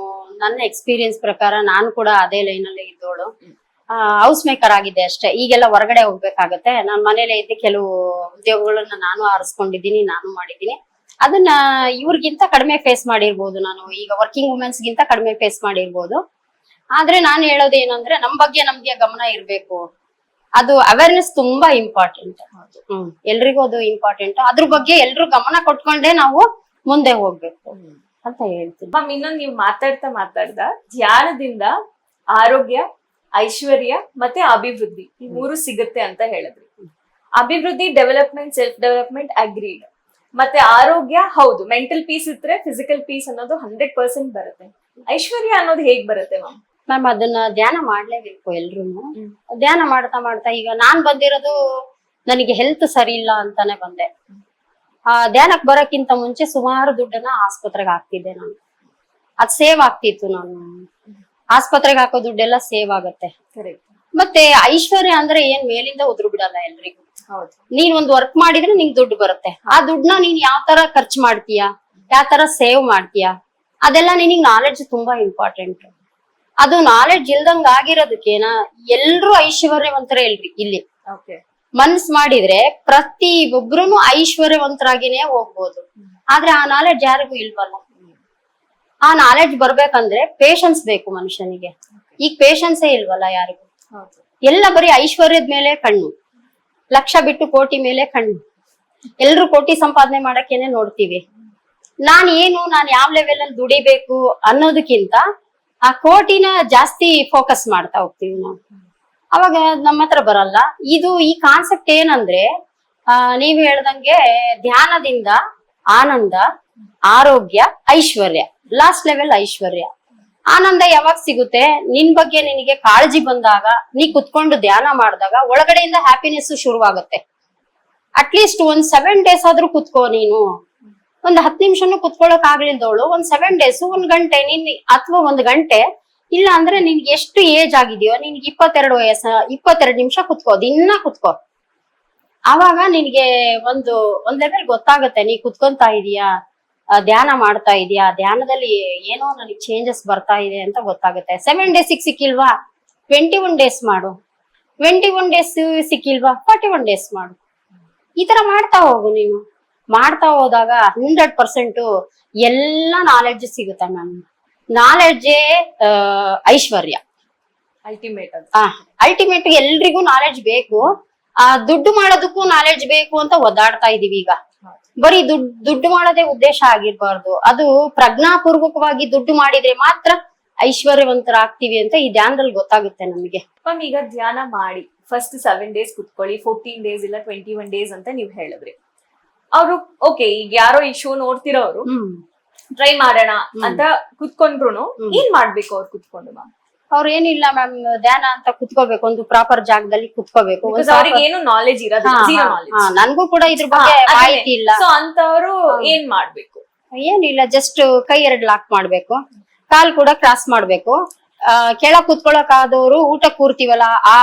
ನನ್ನ ಎಕ್ಸ್ಪೀರಿಯನ್ಸ್ ಪ್ರಕಾರ ನಾನು ಕೂಡ ಅದೇ ಲೈನಲ್ಲೇ ಇದ್ದೋಳು. ಹೌಸ್ ಮೇಕರ್ ಆಗಿದ್ದೆ ಅಷ್ಟೇ. ಈಗೆಲ್ಲ ಹೊರಗಡೆ ಹೋಗ್ಬೇಕಾಗತ್ತೆ. ನಾನು ಮನೇಲೆ ಇದ್ದು ಕೆಲವು ಉದ್ಯೋಗಗಳನ್ನ ನಾನು ಆರಿಸ್ಕೊಂಡಿದ್ದೀನಿ, ನಾನು ಮಾಡಿದ್ದೀನಿ. ಅದನ್ನ ಇವ್ರಿಗಿಂತ ಕಡಿಮೆ ಫೇಸ್ ಮಾಡಿರ್ಬೋದು. ನಾನು ಈಗ ವರ್ಕಿಂಗ್ ವುಮೆನ್ಸ್ ಗಿಂತ ಕಡಿಮೆ ಫೇಸ್ ಮಾಡಿರ್ಬೋದು. ಆದ್ರೆ ನಾನು ಹೇಳೋದು ಏನಂದ್ರೆ, ನಮ್ ಬಗ್ಗೆ ನಮ್ಗೆ ಗಮನ ಇರ್ಬೇಕು. ಅದು ಅವೇರ್ನೆಸ್ ತುಂಬಾ ಇಂಪಾರ್ಟೆಂಟ್. ಎಲ್ರಿಗೂ ಅದು ಇಂಪಾರ್ಟೆಂಟ್. ಅದ್ರ ಬಗ್ಗೆ ಎಲ್ರು ಗಮನ ಕೊಟ್ಕೊಂಡೇ ನಾವು ಮುಂದೆ ಹೋಗ್ಬೇಕು ಅಂತ ಹೇಳ್ತೀನಿ. ಮ್ಯಾಮ್, ಇನ್ನೊಂದು ನೀವು ಮಾತಾಡ್ತಾ ಧ್ಯಾನದಿಂದ ಆರೋಗ್ಯ, ಐಶ್ವರ್ಯ ಮತ್ತೆ ಅಭಿವೃದ್ಧಿ ಈ 3 ಸಿಗುತ್ತೆ ಅಂತ ಹೇಳಿದ್ರಿ. ಅಭಿವೃದ್ಧಿ, ಡೆವಲಪ್ಮೆಂಟ್, ಸೆಲ್ಫ್ ಡೆವಲಪ್ಮೆಂಟ್ ಅಗ್ರೀಡ್. ಮತ್ತೆ ಆರೋಗ್ಯ, ಹೌದು, ಮೆಂಟಲ್ ಪೀಸ್ ಇದ್ರೆ ಫಿಸಿಕಲ್ ಪೀಸ್ ಅನ್ನೋದು 100% ಬರುತ್ತೆ. ಐಶ್ವರ್ಯ ಅನ್ನೋದು ಹೇಗ್ ಬರುತ್ತೆ ಮ್ಯಾಮ್? ಅದನ್ನ ಧ್ಯಾನ ಮಾಡ್ಲೇಬೇಕು ಎಲ್ರು. ಧ್ಯಾನ ಮಾಡ್ತಾ ಮಾಡ್ತಾ ಈಗ ನಾನ್ ಬಂದಿರೋದು ನನಗೆ ಹೆಲ್ತ್ ಸರಿ ಇಲ್ಲ ಅಂತಾನೆ ಬಂದೆ. ಧ್ಯಾನಕ್ ಬರೋಕ್ಕಿಂತ ಮುಂಚೆ ಸುಮಾರು ದುಡ್ಡನ್ನ ಆಸ್ಪತ್ರೆಗೆ ಹಾಕ್ತಿದ್ದೆ ನಾನು. ಅದ್ ಸೇವ್ ಆಗ್ತಿತ್ತು. ನಾನು ಆಸ್ಪತ್ರೆಗೆ ಹಾಕೋ ದುಡ್ಡೆಲ್ಲ ಸೇವ್ ಆಗತ್ತೆ. ಮತ್ತೆ ಐಶ್ವರ್ಯ ಅಂದ್ರೆ ಏನ್ ಮೇಲಿಂದ ಉದುರು ಬಿಡಲ್ಲ ಎಲ್ರಿಗೂ. ನೀನ್ ಒಂದ್ ವರ್ಕ್ ಮಾಡಿದ್ರೆ ನಿಂಗ್ ದುಡ್ಡು ಬರುತ್ತೆ. ಆ ದುಡ್ಡನ್ನ ನೀನ್ ಯಾವ ತರ ಖರ್ಚು ಮಾಡ್ತೀಯಾ, ಯಾವ ತರ ಸೇವ್ ಮಾಡ್ತೀಯಾ, ಅದೆಲ್ಲ ನಿನಗ್ ನಾಲೆಡ್ಜ್ ತುಂಬಾ ಇಂಪಾರ್ಟೆಂಟ್. ಅದು ನಾಲೆಡ್ಜ್ ಇಲ್ದಂಗ ಆಗಿರೋದಕ್ಕೇನ ಎಲ್ರು ಐಶ್ವರ್ಯವಂತರ ಇಲ್ರಿ ಇಲ್ಲಿ. ಮನ್ಸ್ ಮಾಡಿದ್ರೆ ಪ್ರತಿ ಒಬ್ರುನು ಐಶ್ವರ್ಯವಂತರಾಗಿನೇ ಹೋಗ್ಬೋದು. ಆದ್ರೆ ಆ ನಾಲೆಡ್ಜ್ ಯಾರಿಗೂ ಇಲ್ವಲ್ಲ. ಆ ನಾಲೆಡ್ಜ್ ಬರ್ಬೇಕಂದ್ರೆ ಪೇಶನ್ಸ್ ಬೇಕು ಮನುಷ್ಯನಿಗೆ. ಈಗ ಪೇಶನ್ಸೇ ಇಲ್ವಲ್ಲ ಯಾರಿಗೂ. ಎಲ್ಲ ಬರೀ ಐಶ್ವರ್ಯದ ಮೇಲೆ ಕಣ್ಣು, ಲಕ್ಷ ಬಿಟ್ಟು ಕೋಟಿ ಮೇಲೆ ಕಣ್ಣು. ಎಲ್ರು ಕೋಟಿ ಸಂಪಾದನೆ ಮಾಡಕ್ಕೇನೆ ನೋಡ್ತೀವಿ. ನಾನು ಯಾವ ಲೆವೆಲ್ ಅಲ್ಲಿ ದುಡಿಬೇಕು ಅನ್ನೋದಕ್ಕಿಂತ ಆ ಕೋಟಿನ ಜಾಸ್ತಿ ಫೋಕಸ್ ಮಾಡ್ತಾ ಹೋಗ್ತೀವಿ ನಾವು. ಅವಾಗ ನಮ್ಮ ಹತ್ರ ಬರಲ್ಲ. ಈ ಕಾನ್ಸೆಪ್ಟ್ ಏನಂದ್ರೆ, ನೀವ್ ಹೇಳ್ದಂಗೆ ಧ್ಯಾನದಿಂದ ಆನಂದ, ಆರೋಗ್ಯ, ಐಶ್ವರ್ಯ, ಲಾಸ್ಟ್ ಲೆವೆಲ್ ಐಶ್ವರ್ಯ. ಆನಂದ ಯಾವಾಗ ಸಿಗುತ್ತೆ? ನಿನ್ ಬಗ್ಗೆ ನಿನಗೆ ಕಾಳಜಿ ಬಂದಾಗ, ನೀ ಕುತ್ಕೊಂಡು ಧ್ಯಾನ ಮಾಡಿದಾಗ ಒಳಗಡೆಯಿಂದ ಹ್ಯಾಪಿನೆಸ್ ಶುರುವಾಗುತ್ತೆ. ಅಟ್ಲೀಸ್ಟ್ ಒಂದ್ 7 days ಆದ್ರೂ ಕುತ್ಕೋ ನೀನು. ಒಂದ್ 10 ನಿಮಿಷನು ಕುತ್ಕೊಳಕ್ ಆಗ್ಲಿಲ್ದವಳು ಒಂದ್ 7 days, 1 ಗಂಟೆ ಅಥವಾ 1 ಗಂಟೆ, ಇಲ್ಲ ಅಂದ್ರೆ ನಿನ್ಗೆ ಎಷ್ಟು ಏಜ್ ಆಗಿದೆಯೋ, ನಿನ್ಗೆ 22 ವಯಸ್ಸು, 22 ನಿಮಿಷ ಕುತ್ಕೋ, ದಿನ ಕುತ್ಕೋ. ಆವಾಗ ನಿನ್ಗೆ ಒಂದ್ ಲೆವೆಲ್ ಗೊತ್ತಾಗುತ್ತೆ. ನೀ ಕುತ್ಕೊಂತಾ ಇದೀಯಾ, ಧ್ಯಾನ ಮಾಡ್ತಾ ಇದೀಯಾ, ಧ್ಯಾನದಲ್ಲಿ ಏನೋ ನನಗೆ ಚೇಂಜಸ್ ಬರ್ತಾ ಇದೆ ಅಂತ ಗೊತ್ತಾಗುತ್ತೆ. 7 days ಸಿಕ್ಕಿಲ್ವಾ, 21 days ಮಾಡು. 21 days ಸಿಕ್ಕಿಲ್ವಾ, 41 days ಮಾಡು. ಈ ತರ ಮಾಡ್ತಾ ಹೋಗು. ನೀನು ಮಾಡ್ತಾ ಹೋದಾಗ 100% ಎಲ್ಲ ನಾಲೆಡ್ಜ್ ಸಿಗುತ್ತೆ ಮ್ಯಾಮ್. ನಾಲೆಡ್ಜೇ ಐಶ್ವರ್ಯ. ಅಲ್ಟಿಮೇಟ್ ಎಲ್ರಿಗೂ ನಾಲೆಡ್ಜ್ ಬೇಕು. ದುಡ್ಡು ಮಾಡೋದಕ್ಕೂ ನಾಲೆಡ್ಜ್ ಬೇಕು ಅಂತ ಒದ್ದಾಡ್ತಾ ಇದೀವಿ ಈಗ. ಬರೀ ದುಡ್ಡು ಮಾಡೋದೇ ಉದ್ದೇಶ ಆಗಿರ್ಬಾರ್ದು. ಅದು ಪ್ರಜ್ಞಾಪೂರ್ವಕವಾಗಿ ದುಡ್ಡು ಮಾಡಿದ್ರೆ ಮಾತ್ರ ಐಶ್ವರ್ಯವಂತರಾಗ್ತೀವಿ ಅಂತ ಈ ಧ್ಯಾನದಲ್ಲಿ ಗೊತ್ತಾಗುತ್ತೆ ನಮಗೆ. ಈಗ ಧ್ಯಾನ ಮಾಡಿ ಫಸ್ಟ್ 7 days ಕುತ್ಕೊಳ್ಳಿ, 14 days ಇಲ್ಲ 21 days ಅಂತ ನೀವ್ ಹೇಳಿದ್ರಿ. ಅವ್ರು ಓಕೆ, ಈಗ ಯಾರೋ ಈ ಶೋ ನೋಡ್ತಿರೋರು ಟ್ರೈ ಮಾಡೋಣ ಅಂತ ಕುತ್ಕೊಂಡ್ರು ಏನ್ ಮಾಡ್ಬೇಕು ಅವ್ರು ಕುತ್ಕೊಂಡು? ಅವ್ರು ಏನಿಲ್ಲ ಮ್ಯಾಮ್, ಧ್ಯಾನ ಅಂತ ಕುತ್ಕೋಬೇಕು, ಒಂದು ಪ್ರಾಪರ್ ಜಾಗದಲ್ಲಿ ಕುತ್ಕೋಬೇಕು. Because ಅವ್ರಿಗೆ ಏನು ನಾಲೆಜ್ ಇರೋದಿಲ್ಲ, zero knowledge. ನನ್ಗೂ ಕೂಡ ಇದ್ರ ಬಗ್ಗೆ ಮಾಹಿತಿ ಇಲ್ಲ. ಸೊ ಅಂತವ್ರು ಏನ್ ಮಾಡ್ಬೇಕು? ಏನಿಲ್ಲ, ಜಸ್ಟ್ ಕೈ 2 ಲಾಕ್ ಮಾಡ್ಬೇಕು, ಕಾಲ್ ಕೂಡ ಕ್ರಾಸ್ ಮಾಡ್ಬೇಕು. ಕೆಳಗ್ ಕುತ್ಕೊಳಕ್ ಆದವರು ಊಟ ಕೂರ್ತೀವಲ್ಲ ಆ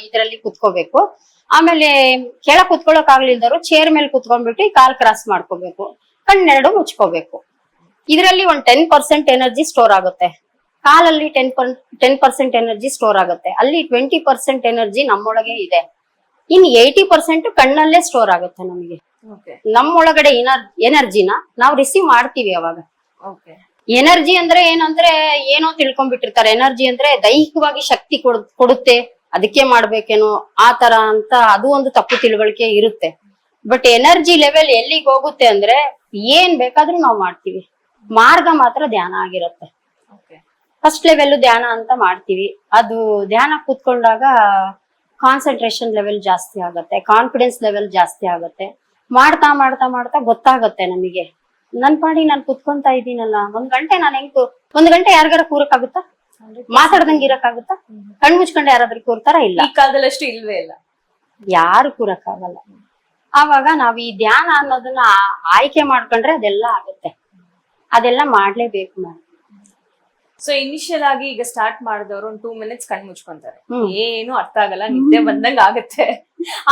ಇದ್ರಲ್ಲಿ ಕುತ್ಕೋಬೇಕು. ಆಮೇಲೆ ಕೆಳಗ್ ಕುತ್ಕೊಳಕ್ ಆಗ್ಲಿಲ್ದವ್ರು ಚೇರ್ ಮೇಲೆ ಕುತ್ಕೊಂಡ್ಬಿಟ್ಟು ಕಾಲ್ ಕ್ರಾಸ್ ಮಾಡ್ಕೋಬೇಕು, ಕಣ್ಣೆರಡು ಮುಚ್ಕೋಬೇಕು. ಇದರಲ್ಲಿ ಒಂದ್ 10% ಎನರ್ಜಿ ಸ್ಟೋರ್ ಆಗುತ್ತೆ. ಕಾಲಲ್ಲಿ 10% ಎನರ್ಜಿ ಸ್ಟೋರ್ ಆಗುತ್ತೆ. ಅಲ್ಲಿ 20% ಎನರ್ಜಿ ನಮ್ಮೊಳಗೆ ಇದೆ. ಇನ್ 80% ಕಣ್ಣಲ್ಲೇ ಸ್ಟೋರ್ ಆಗುತ್ತೆ. ನಮಗೆ ನಮ್ಮೊಳಗಡೆ ಎನರ್ಜಿನ ನಾವು ರಿಸೀವ್ ಮಾಡ್ತೀವಿ ಅವಾಗ. ಎನರ್ಜಿ ಅಂದ್ರೆ ಏನಂದ್ರೆ ಏನೋ ತಿಳ್ಕೊಂಡ್ಬಿಟ್ಟಿರ್ತಾರೆ. ಎನರ್ಜಿ ಅಂದ್ರೆ ದೈಹಿಕವಾಗಿ ಶಕ್ತಿ ಕೊಡುತ್ತೆ, ಅದಕ್ಕೆ ಮಾಡ್ಬೇಕೇನೋ ಆ ತರ ಅಂತ ಅದು ಒಂದು ತಪ್ಪು ತಿಳುವಳಿಕೆ ಇರುತ್ತೆ. ಬಟ್ ಎನರ್ಜಿ ಲೆವೆಲ್ ಎಲ್ಲಿಗೆ ಹೋಗುತ್ತೆ ಅಂದ್ರೆ ಏನ್ ಬೇಕಾದ್ರೂ ನಾವು ಮಾಡ್ತೀವಿ. ಮಾರ್ಗ ಮಾತ್ರ ಧ್ಯಾನ ಆಗಿರುತ್ತೆ. ಫಸ್ಟ್ ಲೆವೆಲ್ ಧ್ಯಾನ ಅಂತ ಮಾಡ್ತೀವಿ. ಅದು ಧ್ಯಾನ ಕೂತ್ಕೊಂಡಾಗ ಕಾನ್ಸಂಟ್ರೇಷನ್ ಲೆವೆಲ್ ಜಾಸ್ತಿ ಆಗುತ್ತೆ, ಕಾನ್ಫಿಡೆನ್ಸ್ ಲೆವೆಲ್ ಜಾಸ್ತಿ ಆಗುತ್ತೆ. ಮಾಡ್ತಾ ಮಾಡ್ತಾ ಮಾಡ್ತಾ ಗೊತ್ತಾಗುತ್ತೆ ನಮಗೆ, ನನ್ ಪಾಡಿ ನಾನು ಕುತ್ಕೊಂತಾ ಇದ್ದೀನಲ್ಲ, 1 ಗಂಟೆ ನಾನು ಹೆಂಗ್ 1 ಗಂಟೆ ಯಾರಿಗಾರ ಕೂರಕ್ಕಾಗುತ್ತಾ? ಮಾತಾಡ್ದಂಗ್ ಇರಕ್ಕಾಗುತ್ತಾ? ಕಣ್ ಮುಚ್ಕೊಂಡು ಯಾರಾದ್ರೂ ಕೂರ್ತಾರ? ಇಲ್ಲ. ಈ ಕಾಲದಲ್ಲಷ್ಟು ಇಲ್ವೇ ಇಲ್ಲ, ಯಾರು ಕೂರಕ್ಕಾಗಲ್ಲ. ಆವಾಗ ನಾವ್ ಈ ಧ್ಯಾನ ಅನ್ನೋದನ್ನ ಆಯ್ಕೆ ಮಾಡ್ಕೊಂಡ್ರೆ ಅದೆಲ್ಲ ಆಗುತ್ತೆ. ಅದೆಲ್ಲ ಮಾಡ್ಲೇಬೇಕು ನಾವು. ಸೊ ಇನಿಷಿಯಲ್ ಆಗಿ ಈಗ ಸ್ಟಾರ್ಟ್ ಮಾಡಿದವರು ಒಂದು 2 ಮಿನಿಟ್ಸ್ ಕಣ್ ಮುಚ್ಕೊಂತಾರೆ, ಏನು ಅರ್ಥ ಆಗಲ್ಲ, ನಿದ್ದೆ ಬಂದಂಗ ಆಗುತ್ತೆ.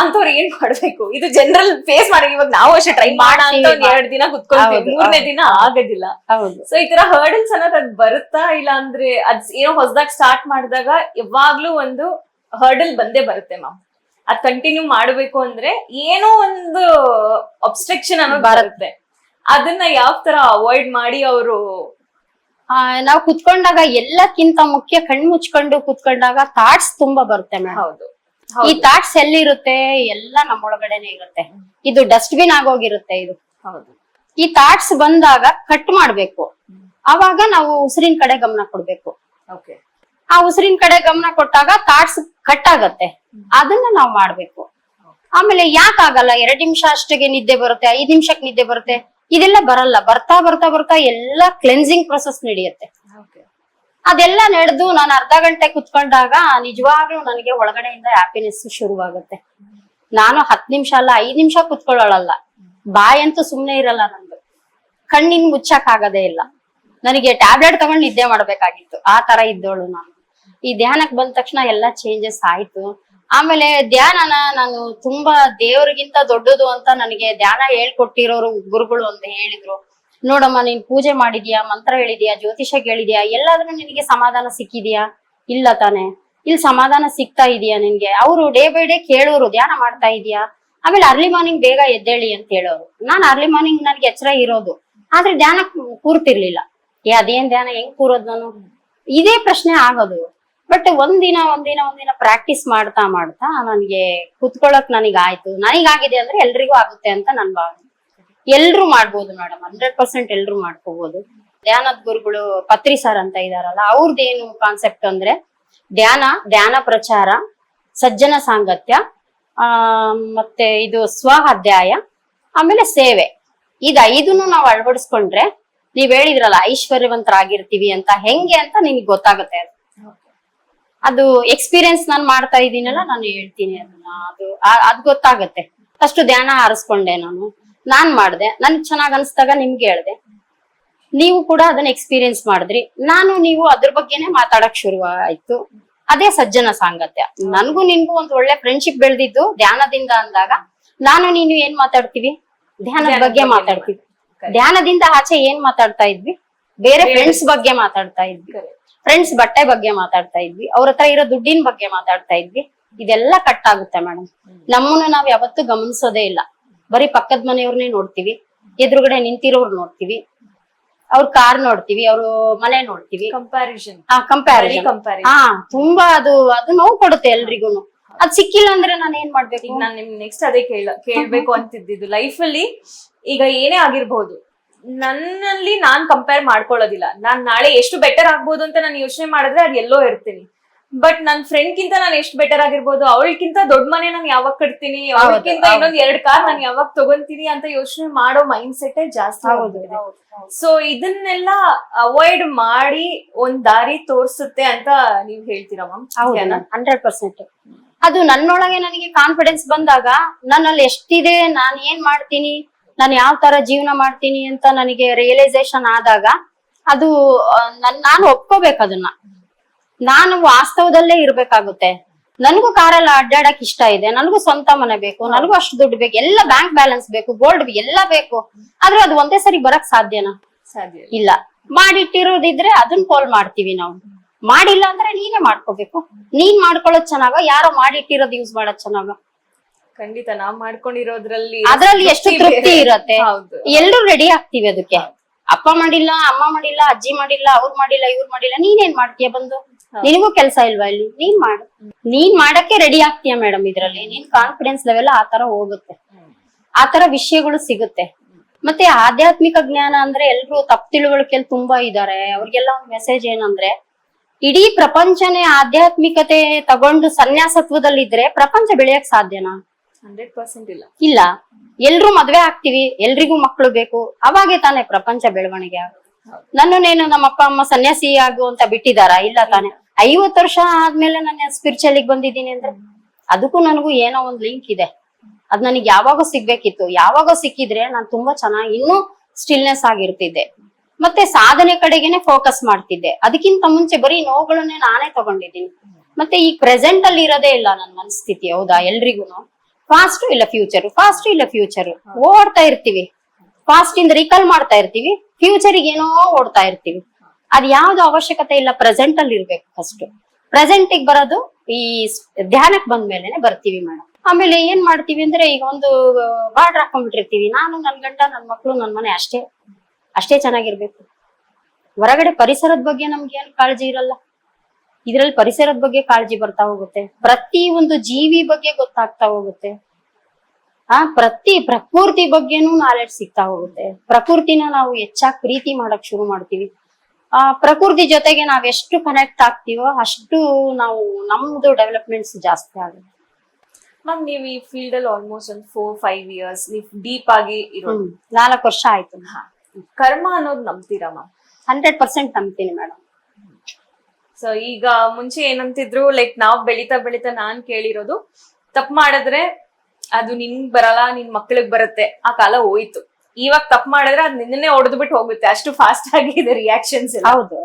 ಅಂತವ್ರು ಏನ್ ಮಾಡ್ಬೇಕು? ಇದು ಜನರಲ್ ಫೇಸ್ ಮಾಡಿ. ಇವಾಗ ನಾವು ಅಷ್ಟೇ ಟ್ರೈ ಮಾಡ ಅಂತ 2 ದಿನ ಕುತ್ಕೊಳ್ತೀವಿ, 3ನೇ ದಿನ ಆಗೋದಿಲ್ಲ. ಸೊ ಈ ತರ ಹರ್ಡಲ್ಸ್ ಅನ್ನೋದು ಅದ್ ಬರುತ್ತಾ? ಇಲ್ಲ ಅಂದ್ರೆ ಅದ್ ಏನೋ ಹೊಸದಾಗಿ ಸ್ಟಾರ್ಟ್ ಮಾಡಿದಾಗ ಯಾವಾಗ್ಲೂ ಒಂದು ಹರ್ಡಲ್ ಬಂದೇ ಬರುತ್ತೆ ಮ್ಯಾಮ್. ಅದ್ ಕಂಟಿನ್ಯೂ ಮಾಡ್ಬೇಕು ಅಂದ್ರೆ ಏನೋ ಒಂದು ಅಬ್ಸ್ಟ್ರಕ್ಷನ್ ಅನ್ನೋದು ಬರುತ್ತೆ. ಅದನ್ನ ಯಾವ ತರ ಅವಾಯ್ಡ್ ಮಾಡಿ ಅವರು ನಾವು ಕುತ್ಕೊಂಡಾಗ ಎಲ್ಲಕ್ಕಿಂತ ಮುಖ್ಯ ಕಣ್ ಮುಚ್ಕೊಂಡು ಕುತ್ಕೊಂಡಾಗ ಥಾಟ್ಸ್ ತುಂಬಾ ಬರುತ್ತೆ ಮೇಡಮ್. ಹೌದು. ಈ ಥಾಟ್ಸ್ ಎಲ್ಲಿರುತ್ತೆ? ಎಲ್ಲ ನಮ್ಮೊಳಗಡೆನೆ ಇರುತ್ತೆ. ಇದು ಡಸ್ಟ್ಬಿನ್ ಆಗೋಗಿರುತ್ತೆ ಇದು. ಹೌದು. ಈ ಥಾಟ್ಸ್ ಬಂದಾಗ ಕಟ್ ಮಾಡ್ಬೇಕು. ಅವಾಗ ನಾವು ಉಸಿರಿನ ಕಡೆ ಗಮನ ಕೊಡ್ಬೇಕು. ಆ ಉಸಿರಿನ ಕಡೆ ಗಮನ ಕೊಟ್ಟಾಗ ಥಾಟ್ಸ್ ಕಟ್ ಆಗತ್ತೆ. ಅದನ್ನ ನಾವು ಮಾಡ್ಬೇಕು. ಆಮೇಲೆ ಯಾಕಾಗಲ್ಲ? 2 ನಿಮಿಷ ಅಷ್ಟಿಗೆ ನಿದ್ದೆ ಬರುತ್ತೆ, 5 ನಿಮಿಷಕ್ಕೆ ನಿದ್ದೆ ಬರುತ್ತೆ, ಇದೆಲ್ಲ ಬರಲ್ಲ. ಬರ್ತಾ ಬರ್ತಾ ಬರ್ತಾ ಎಲ್ಲ ಕ್ಲೆನ್ಸಿಂಗ್ ಪ್ರೊಸೆಸ್ ನಡೆಯುತ್ತೆ. ಅದೆಲ್ಲ ನಡೆದು ನಾನು ಅರ್ಧ ಗಂಟೆ ಕುತ್ಕೊಂಡಾಗ ನಿಜವಾಗ್ಲೂ ನನಗೆ ಒಳಗಡೆಯಿಂದ ಹ್ಯಾಪಿನೆಸ್ ಶುರುವಾಗುತ್ತೆ. ನಾನು 10 ನಿಮಿಷ ಅಲ್ಲ, 5 ನಿಮಿಷ ಕುತ್ಕೊಳ್ಳಲ್ಲ. ಬಾಯಂತೂ ಸುಮ್ನೆ ಇರಲ್ಲ ನಂದು, ಕಣ್ಣಿನ ಮುಚ್ಚಕ್ ಆಗದೇ ಇಲ್ಲ. ನನಗೆ ಟ್ಯಾಬ್ಲೆಟ್ ತಗೊಂಡು ನಿದ್ದೆ ಮಾಡ್ಬೇಕಾಗಿತ್ತು, ಆ ತರ ಇದ್ದೋಳು ನಾನು. ಈ ಧ್ಯಾನಕ್ ಬಂದ ತಕ್ಷಣ ಎಲ್ಲ ಚೇಂಜಸ್ ಆಯ್ತು. ಆಮೇಲೆ ಧ್ಯಾನನ ನಾನು ತುಂಬಾ ದೇವ್ರಿಗಿಂತ ದೊಡ್ಡದು ಅಂತ ನನಗೆ ಧ್ಯಾನ ಹೇಳ್ಕೊಟ್ಟಿರೋರು ಗುರುಗಳು ಅಂತ ಹೇಳಿದ್ರು. ನೋಡಮ್ಮ, ನೀನ್ ಪೂಜೆ ಮಾಡಿದ್ಯಾ, ಮಂತ್ರ ಹೇಳಿದ್ಯಾ, ಜ್ಯೋತಿಷ ಹೇಳಿದ್ಯಾ, ಎಲ್ಲಾದ್ರೂ ನಿನಗೆ ಸಮಾಧಾನ ಸಿಕ್ಕಿದ್ಯಾ? ಇಲ್ಲ ತಾನೆ. ಇಲ್ಲಿ ಸಮಾಧಾನ ಸಿಗ್ತಾ ಇದೆಯಾ ನಿನ್ಗೆ? ಅವರು ಡೇ ಬೈ ಡೇ ಕೇಳೋರು, ಧ್ಯಾನ ಮಾಡ್ತಾ ಇದೀಯಾ? ಆಮೇಲೆ ಅರ್ಲಿ ಮಾರ್ನಿಂಗ್ ಬೇಗ ಎದ್ದೇಳಿ ಅಂತ ಹೇಳೋರು. ನಾನು ಅರ್ಲಿ ಮಾರ್ನಿಂಗ್ ನನ್ಗೆ ಎಚ್ಚರ ಇರೋದು, ಆದ್ರೆ ಧ್ಯಾನ ಕೂರ್ತಿರ್ಲಿಲ್ಲ. ಅದೇನ್ ಧ್ಯಾನ, ಹೆಂಗ್ ಕೂರೋದು ನಾನು? ಇದೇ ಪ್ರಶ್ನೆ ಆಗೋದು. ಬಟ್ ಒಂದಿನ ಪ್ರಾಕ್ಟೀಸ್ ಮಾಡ್ತಾ ಮಾಡ್ತಾ ನನಗೆ ಕುತ್ಕೊಳಕ್ ನನಗಾಯ್ತು. ನನಗಾಗಿದೆ ಅಂದ್ರೆ ಎಲ್ರಿಗೂ ಆಗುತ್ತೆ ಅಂತ ನನ್ ಭಾವನೆ. ಎಲ್ರು ಮಾಡ್ಬೋದು ಮೇಡಮ್, 100% ಎಲ್ರು ಮಾಡ್ಕೋಬಹುದು. ಧ್ಯಾನದ ಗುರುಗಳು ಪತ್ರಿ ಸರ್ ಅಂತ ಇದಾರಲ್ಲ, ಅವ್ರದ್ದೇನು ಕಾನ್ಸೆಪ್ಟ್ ಅಂದ್ರೆ ಧ್ಯಾನ ಪ್ರಚಾರ, ಸಜ್ಜನ ಸಾಂಗತ್ಯ, ಮತ್ತೆ ಇದು ಸ್ವ ಅಧ್ಯಾಯ, ಆಮೇಲೆ ಸೇವೆ. ಇದು 5 ನಾವು ಅಳವಡಿಸ್ಕೊಂಡ್ರೆ ನೀವ್ ಹೇಳಿದ್ರಲ್ಲ ಐಶ್ವರ್ಯವಂತರಾಗಿರ್ತೀವಿ ಅಂತ, ಹೆಂಗೆ ಅಂತ ನಿನ್ಗೆ ಗೊತ್ತಾಗುತ್ತೆ. ಅದು ಎಕ್ಸ್ಪೀರಿಯನ್ಸ್ ನಾನು ಮಾಡ್ತಾ ಇದ್ದೀನಲ್ಲ, ನಾನು ಹೇಳ್ತೀನಿ ಅದನ್ನ. ಅದು ಗೊತ್ತಾಗತ್ತೆ. ಅಷ್ಟು ಧ್ಯಾನ ಆರಿಸ್ಕೊಂಡೆ ನಾನ್ ಮಾಡ್ದೆ, ನನ್ಗೆ ಚೆನ್ನಾಗ್ ಅನ್ಸ್ದಾಗ ನಿಮ್ಗೆ ಹೇಳ್ದೆ, ನೀವು ಕೂಡ ಅದನ್ನ ಎಕ್ಸ್ಪೀರಿಯನ್ಸ್ ಮಾಡಿದ್ರಿ. ನೀವು ಅದ್ರ ಬಗ್ಗೆನೆ ಮಾತಾಡಕ್ ಶುರು ಆಯ್ತು. ಅದೇ ಸಜ್ಜನ ಸಾಂಗತ್ಯ. ನನ್ಗೂ ನಿನ್ಗೂ ಒಂದು ಒಳ್ಳೆ ಫ್ರೆಂಡ್ಶಿಪ್ ಬೆಳೆದಿದ್ದು ಧ್ಯಾನದಿಂದ ಅಂದಾಗ, ನೀನು ಏನ್ ಮಾತಾಡ್ತೀವಿ? ಧ್ಯಾನದ ಬಗ್ಗೆ ಮಾತಾಡ್ತೀವಿ. ಧ್ಯಾನದಿಂದ ಆಚೆ ಏನ್ ಮಾತಾಡ್ತಾ ಇದ್ವಿ? ಬೇರೆ ಫ್ರೆಂಡ್ಸ್ ಬಗ್ಗೆ ಮಾತಾಡ್ತಾ ಇದ್ವಿ, ಫ್ರೆಂಡ್ಸ್ ಬಟ್ಟೆ ಬಗ್ಗೆ ಮಾತಾಡ್ತಾ ಇದ್ವಿ, ಅವ್ರ ಹತ್ರ ಇರೋ ದುಡ್ಡಿನ ಬಗ್ಗೆ ಮಾತಾಡ್ತಾ ಇದ್ವಿ. ಇದೆಲ್ಲ ಕಟ್ ಆಗುತ್ತೆ ಮೇಡಮ್. ನಮ್ಮನ್ನು ನಾವ್ ಯಾವತ್ತೂ ಗಮನಿಸೋದೇ ಇಲ್ಲ. ಬರೀ ಪಕ್ಕದ ಮನೆಯವ್ರನ್ನೇ ನೋಡ್ತೀವಿ, ಎದುರುಗಡೆ ನಿಂತಿರೋರು ನೋಡ್ತೀವಿ, ಅವ್ರ ಕಾರ್ ನೋಡ್ತೀವಿ, ಅವ್ರ ಮನೆ ನೋಡ್ತೀವಿ. ಕಂಪ್ಯಾರಿಸನ್ ತುಂಬಾ ಅದು ನೋವು ಕೊಡುತ್ತೆ ಎಲ್ರಿಗೂ. ಅದ್ ಸಿಕ್ಕಿಲ್ಲ ಅಂದ್ರೆ ನಾನು ಏನ್ ಮಾಡ್ಬೇಕು? ನಾನ್ ನಿಮ್ ನೆಕ್ಸ್ಟ್ ಅದೇ ಕೇಳ್ಬೇಕು ಅಂತಿದ್ದು. ಲೈಫ್ ಅಲ್ಲಿ ಈಗ ಏನೇ ಆಗಿರ್ಬಹುದು, ನನ್ನಲ್ಲಿ ನಾನ್ ಕಂಪೇರ್ ಮಾಡ್ಕೊಳ್ಳೋದಿಲ್ಲ. ನಾನ್ ನಾಳೆ ಎಷ್ಟು ಬೆಟರ್ ಆಗ್ಬೋದು ಅಂತ ನಾನು ಯೋಚನೆ ಮಾಡಿದ್ರೆ ಅದ್ ಎಲ್ಲೋ ಇರ್ತೀನಿ. ಬಟ್ ನನ್ ಫ್ರೆಂಡ್ ಗಿಂತ ನಾನು ಎಷ್ಟು ಬೆಟರ್ ಆಗಿರ್ಬೋದು, ಅವಳಕ್ಕಿಂತ ದೊಡ್ಡ ಮನೆ ನಾನು ಯಾವಾಗ ಕಟ್ತೀನಿ, ಅವಳಕ್ಕಿಂತ ಇನ್ನೊಂದ್ 2 ಕಾರ್ ನಾನು ಯಾವಾಗ ತಗೊಂತೀನಿ ಅಂತ ಯೋಚನೆ ಮಾಡೋ ಮೈಂಡ್ ಸೆಟ್ ಜಾಸ್ತಿ ಆಗೋಗಿದೆ. ಸೊ ಇದನ್ನೆಲ್ಲ ಅವಾಯ್ಡ್ ಮಾಡಿ ಒಂದ್ ದಾರಿ ತೋರ್ಸುತ್ತೆ ಅಂತ ನೀವ್ ಹೇಳ್ತೀರಾ ಮ್ಯಾಮ್? 100%. ಅದು ನನ್ನೊಳಗೆ ನನಗೆ ಕಾನ್ಫಿಡೆನ್ಸ್ ಬಂದಾಗ, ನನ್ನಲ್ಲಿ ಎಷ್ಟಿದೆ, ನಾನ್ ಏನ್ ಮಾಡ್ತೀನಿ, ನಾನು ಯಾವ ತರ ಜೀವನ ಮಾಡ್ತೀನಿ ಅಂತ ನನಗೆ ರಿಯಲೈಸೇಷನ್ ಆದಾಗ, ಅದು ನಾನು ಒಪ್ಕೋಬೇಕು ಅದನ್ನ. ನಾನು ವಾಸ್ತವದಲ್ಲೇ ಇರ್ಬೇಕಾಗುತ್ತೆ. ನನಗೂ ಕಾರಲ್ಲಿ ಅಡ್ಡಾಡಕ್ ಇಷ್ಟ ಇದೆ, ನನಗೂ ಸ್ವಂತ ಮನೆ ಬೇಕು, ನನಗೂ ಅಷ್ಟು ದುಡ್ಡು ಬೇಕು, ಎಲ್ಲ ಬ್ಯಾಂಕ್ ಬ್ಯಾಲೆನ್ಸ್ ಬೇಕು, ಗೋಲ್ಡ್ ಎಲ್ಲ ಬೇಕು. ಆದ್ರೆ ಅದು ಒಂದೇ ಸರಿ ಬರಕ್ ಸಾಧ್ಯನಾ? ಸಾಧ್ಯ ಇಲ್ಲ. ಮಾಡಿಟ್ಟಿರೋದಿದ್ರೆ ಅದನ್ನ ಫಾಲ್ ಮಾಡ್ತೀವಿ ನಾವು. ಮಾಡಿಲ್ಲ ಅಂದ್ರೆ ನೀನೇ ಮಾಡ್ಕೋಬೇಕು. ನೀನ್ ಮಾಡ್ಕೊಳ್ಳೋದ್ ಚೆನ್ನಾಗ, ಯಾರೋ ಮಾಡಿಟ್ಟಿರೋದು ಯೂಸ್ ಮಾಡೋದ್ ಚೆನ್ನಾಗ? ಖಂಡಿತ ನಾವ್ ಮಾಡ್ಕೊಂಡಿರೋದ್ರಲ್ಲಿ ಅದ್ರಲ್ಲಿ ಎಷ್ಟು ತೃಪ್ತಿ ಇರತ್ತೆ. ಹೌದು. ಎಲ್ರು ರೆಡಿ ಆಗ್ತೀವಿ ಅದಕ್ಕೆ. ಅಪ್ಪ ಮಾಡಿಲ್ಲ, ಅಮ್ಮ ಮಾಡಿಲ್ಲ, ಅಜ್ಜಿ ಮಾಡಿಲ್ಲ, ಅವ್ರು ಮಾಡಿಲ್ಲ, ಇವ್ರು ಮಾಡಿಲ್ಲ, ನೀನೇನ್ ಮಾಡ್ತೀಯ ಬಂದು? ನಿನಗೂ ಕೆಲ್ಸ ಇಲ್ವಾ ಇಲ್ಲಿ? ನೀನ್ ಮಾಡು. ನೀನ್ ಮಾಡಕ್ಕೆ ರೆಡಿ ಆಗ್ತೀಯ ಮೇಡಮ್. ಇದ್ರಲ್ಲಿ ನಿನ್ ಕಾನ್ಫಿಡೆನ್ಸ್ ಲೆವೆಲ್ ಆ ತರ ಹೋಗುತ್ತೆ, ಆ ತರ ವಿಷಯಗಳು ಸಿಗುತ್ತೆ. ಮತ್ತೆ ಆಧ್ಯಾತ್ಮಿಕ ಜ್ಞಾನ ಅಂದ್ರೆ ಎಲ್ರು ತಪ್ಪು ತಿಳುವಳಿಕೆಯಲ್ಲಿ ತುಂಬಾ ಇದಾರೆ. ಅವ್ರಿಗೆಲ್ಲ ಒಂದು ಮೆಸೇಜ್ ಏನಂದ್ರೆ, ಇಡೀ ಪ್ರಪಂಚನೇ ಆಧ್ಯಾತ್ಮಿಕತೆ ತಗೊಂಡು ಸನ್ಯಾಸತ್ವದಲ್ಲಿದ್ರೆ ಪ್ರಪಂಚ ಬೆಳೆಯಕ್ ಸಾಧ್ಯನಾ? 100% ಇಲ್ಲ. ಇಲ್ಲ. ಎಲ್ರು ಮದ್ವೆ ಆಗ್ತಿವಿ, ಎಲ್ರಿಗೂ ಮಕ್ಕಳು ಬೇಕು, ಅವಾಗೆ ತಾನೇ ಪ್ರಪಂಚ ಬೆಳವಣಿಗೆ ಆಗೋದು. ನನ್ನನ್ನೇನು ನಮ್ಮ ಅಪ್ಪ ಅಮ್ಮ ಸನ್ಯಾಸಿ ಆಗು ಅಂತ ಬಿಟ್ಟಿದಾರ? ಇಲ್ಲ ತಾನೆ. 50 ವರ್ಷ ಆದ್ಮೇಲೆ ನಾನು ಸ್ಪಿರಿಚುವಲ್ ಬಂದಿದ್ದೀನಿ ಅಂದ್ರೆ ಅದಕ್ಕೂ ನನಗೂ ಏನೋ ಒಂದ್ ಲಿಂಕ್ ಇದೆ. ಅದ್ ನನಗೆ ಯಾವಾಗೋ ಸಿಗ್ಬೇಕಿತ್ತು. ಯಾವಾಗೋ ಸಿಕ್ಕಿದ್ರೆ ನಾನು ತುಂಬಾ ಚೆನ್ನಾಗಿ ಇನ್ನೂ ಸ್ಟಿಲ್ನೆಸ್ ಆಗಿರ್ತಿದ್ದೆ. ಮತ್ತೆ ಸಾಧನೆ ಕಡೆಗೆನೆ ಫೋಕಸ್ ಮಾಡ್ತಿದ್ದೆ. ಅದಕ್ಕಿಂತ ಮುಂಚೆ ಬರೀ ನೋವುಗಳನ್ನೇ ನಾನೇ ತಗೊಂಡಿದ್ದೀನಿ. ಮತ್ತೆ ಈಗ ಪ್ರೆಸೆಂಟ್ ಅಲ್ಲಿ ಇರೋದೇ ಇಲ್ಲ ನನ್ನ ಮನಸ್ಥಿತಿ. ಹೌದಾ? ಎಲ್ರಿಗೂ ಫಾಸ್ಟ್ ಇಲ್ಲ ಫ್ಯೂಚರ್, ಫಾಸ್ಟ್ ಇಲ್ಲ ಫ್ಯೂಚರ್, ಓಡ್ತಾ ಇರ್ತೀವಿ. ಫಾಸ್ಟ್ ಇಂದ ರಿಕಾಲ್ ಮಾಡ್ತಾ ಇರ್ತೀವಿ, ಫ್ಯೂಚರ್ಗೆ ಏನೋ ಓಡ್ತಾ ಇರ್ತೀವಿ. ಅದ್ ಯಾವ್ದು ಅವಶ್ಯಕತೆ ಇಲ್ಲ. ಪ್ರೆಸೆಂಟ್ ಅಲ್ಲಿ ಇರ್ಬೇಕು. ಫಸ್ಟ್ ಪ್ರೆಸೆಂಟ್ ಬರೋದು ಈ ಧ್ಯಾನಕ್ ಬಂದ್ಮೇಲೆನೆ ಬರ್ತೀವಿ ಮೇಡಮ್. ಆಮೇಲೆ ಏನ್ ಮಾಡ್ತೀವಿ ಅಂದ್ರೆ, ಈಗ ಒಂದು ಬಾರ್ಡರ್ ಹಾಕೊಂಡ್ಬಿಟ್ಟಿರ್ತೀವಿ. ನಾನು, ನನ್ ಗಂಡ, ನನ್ ಮಕ್ಳು, ನನ್ ಮನೆ, ಅಷ್ಟೇ ಚೆನ್ನಾಗಿರ್ಬೇಕು. ಹೊರಗಡೆ ಪರಿಸರದ ಬಗ್ಗೆ ನಮ್ಗೆ ಏನ್ ಕಾಳಜಿ ಇರಲ್ಲ. ಇದ್ರಲ್ಲಿ ಪರಿಸರದ ಬಗ್ಗೆ ಕಾಳಜಿ ಬರ್ತಾ ಹೋಗುತ್ತೆ. ಪ್ರತಿ ಒಂದು ಜೀವಿ ಬಗ್ಗೆ ಗೊತ್ತಾಗ್ತಾ ಹೋಗುತ್ತೆ. ಪ್ರಕೃತಿ ಬಗ್ಗೆನೂ ನಾಲೆಡ್ಜ್ ಸಿಗ್ತಾ ಹೋಗುತ್ತೆ. ಪ್ರಕೃತಿನ ನಾವು ಹೆಚ್ಚಾಗಿ ಪ್ರೀತಿ ಮಾಡಕ್ ಶುರು ಮಾಡ್ತೀವಿ. ಪ್ರಕೃತಿ ಜೊತೆಗೆ ನಾವ್ ಎಷ್ಟು ಕನೆಕ್ಟ್ ಆಗ್ತೀವೋ ಅಷ್ಟು ನಾವು ನಮ್ದು ಡೆವಲಪ್ಮೆಂಟ್ಸ್ ಜಾಸ್ತಿ ಆಗುತ್ತೆ. ಮ್ಯಾಮ್, ನೀವು ಈ ಫೀಲ್ಡ್ ಅಲ್ಲಿ ಆಲ್ಮೋಸ್ಟ್ ಒಂದು 4-5 ಇಯರ್ಸ್ ನೀವು ಡೀಪ್ ಆಗಿ ಇರೋದು. 4 ವರ್ಷ ಆಯ್ತು. ಕರ್ಮ ಅನ್ನೋದು ನಂಬ್ತೀರಾ ಮ್ಯಾಮ್? 100% ನಂಬ್ತೀನಿ ಮೇಡಮ್. ಸೊ ಈಗ ಮುಂಚೆ ಏನಂತಿದ್ರು, ಲೈಕ್ ನಾವ್ ಬೆಳಿತಾ ಬೆಳಿತಾ ನಾನ್ ಕೇಳಿರೋದು, ತಪ್ಪು ಮಾಡಿದ್ರೆ ಅದು ನಿನ್ಗ್ ಬರಲ್ಲ, ನಿನ್ ಮಕ್ಳಿಗೆ ಬರುತ್ತೆ, ಆ ಕಾಲ ಹೋಯ್ತು. ಇವಾಗ ತಪ್ಪು ಮಾಡಿದ್ರೆ ಅದ್ ನಿನ್ನೆ ಹೊಡೆದು ಬಿಟ್ಟು ಹೋಗುತ್ತೆ, ಅಷ್ಟು ಫಾಸ್ಟ್ ಆಗಿದೆ ರಿಯಾಕ್ಷನ್ಸ್ ಎಲ್ಲ. ಹೌದು.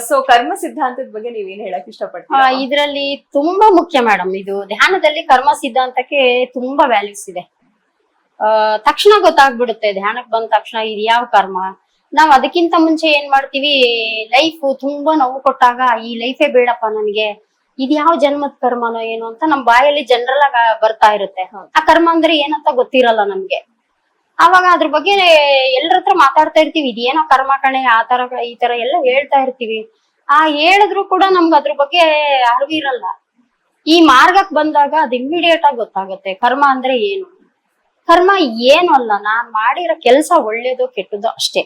ಸೊ ಕರ್ಮ ಸಿದ್ಧಾಂತದ ಬಗ್ಗೆ ನೀವೇನ್ ಹೇಳಕ್ ಇಷ್ಟಪಡ್ತೀರಾ? ಇದ್ರಲ್ಲಿ ತುಂಬಾ ಮುಖ್ಯ ಮೇಡಮ್. ಇದು ಧ್ಯಾನದಲ್ಲಿ ಕರ್ಮ ಸಿದ್ಧಾಂತಕ್ಕೆ ತುಂಬಾ ವ್ಯಾಲ್ಯೂಸ್ ಇದೆ. ತಕ್ಷಣ ಗೊತ್ತಾಗ್ಬಿಡುತ್ತೆ ಧ್ಯಾನಕ್ ಬಂದ ತಕ್ಷಣ ಇದು ಯಾವ ಕರ್ಮ. ನಾವ್ ಅದಕ್ಕಿಂತ ಮುಂಚೆ ಏನ್ ಮಾಡ್ತೀವಿ, ಲೈಫ್ ತುಂಬಾ ನೋವು ಕೊಟ್ಟಾಗ ಈ ಲೈಫೇ ಬೇಡಪ್ಪ ನನ್ಗೆ, ಇದ್ ಯಾವ ಜನ್ಮದ ಕರ್ಮನೋ ಏನೋ ಅಂತ ನಮ್ ಬಾಯಲ್ಲಿ ಜನರಲ್ ಆಗ ಬರ್ತಾ ಇರುತ್ತೆ. ಆ ಕರ್ಮ ಅಂದ್ರೆ ಏನಂತ ಗೊತ್ತಿರಲ್ಲ ನಮ್ಗೆ. ಅವಾಗ ಅದ್ರ ಬಗ್ಗೆ ಎಲ್ಲರ ಹತ್ರ ಮಾತಾಡ್ತಾ ಇರ್ತೀವಿ, ಇದೇನೋ ಕರ್ಮ ಕಣೆ, ಆ ತರ ಈ ತರ ಎಲ್ಲ ಹೇಳ್ತಾ ಇರ್ತೀವಿ. ಹೇಳಿದ್ರು ಕೂಡ ನಮ್ಗೆ ಅದ್ರ ಬಗ್ಗೆ ಅರಿವಿರಲ್ಲ. ಈ ಮಾರ್ಗಕ್ ಬಂದಾಗ ಅದ್ ಇಮಿಡಿಯೇಟ್ ಆಗಿ ಗೊತ್ತಾಗುತ್ತೆ ಕರ್ಮ ಅಂದ್ರೆ ಏನು. ಕರ್ಮ ಏನು ಅಲ್ಲ, ನಾನ್ ಮಾಡಿರೋ ಕೆಲ್ಸ ಒಳ್ಳೇದು ಕೆಟ್ಟದ್ದು ಅಷ್ಟೇ.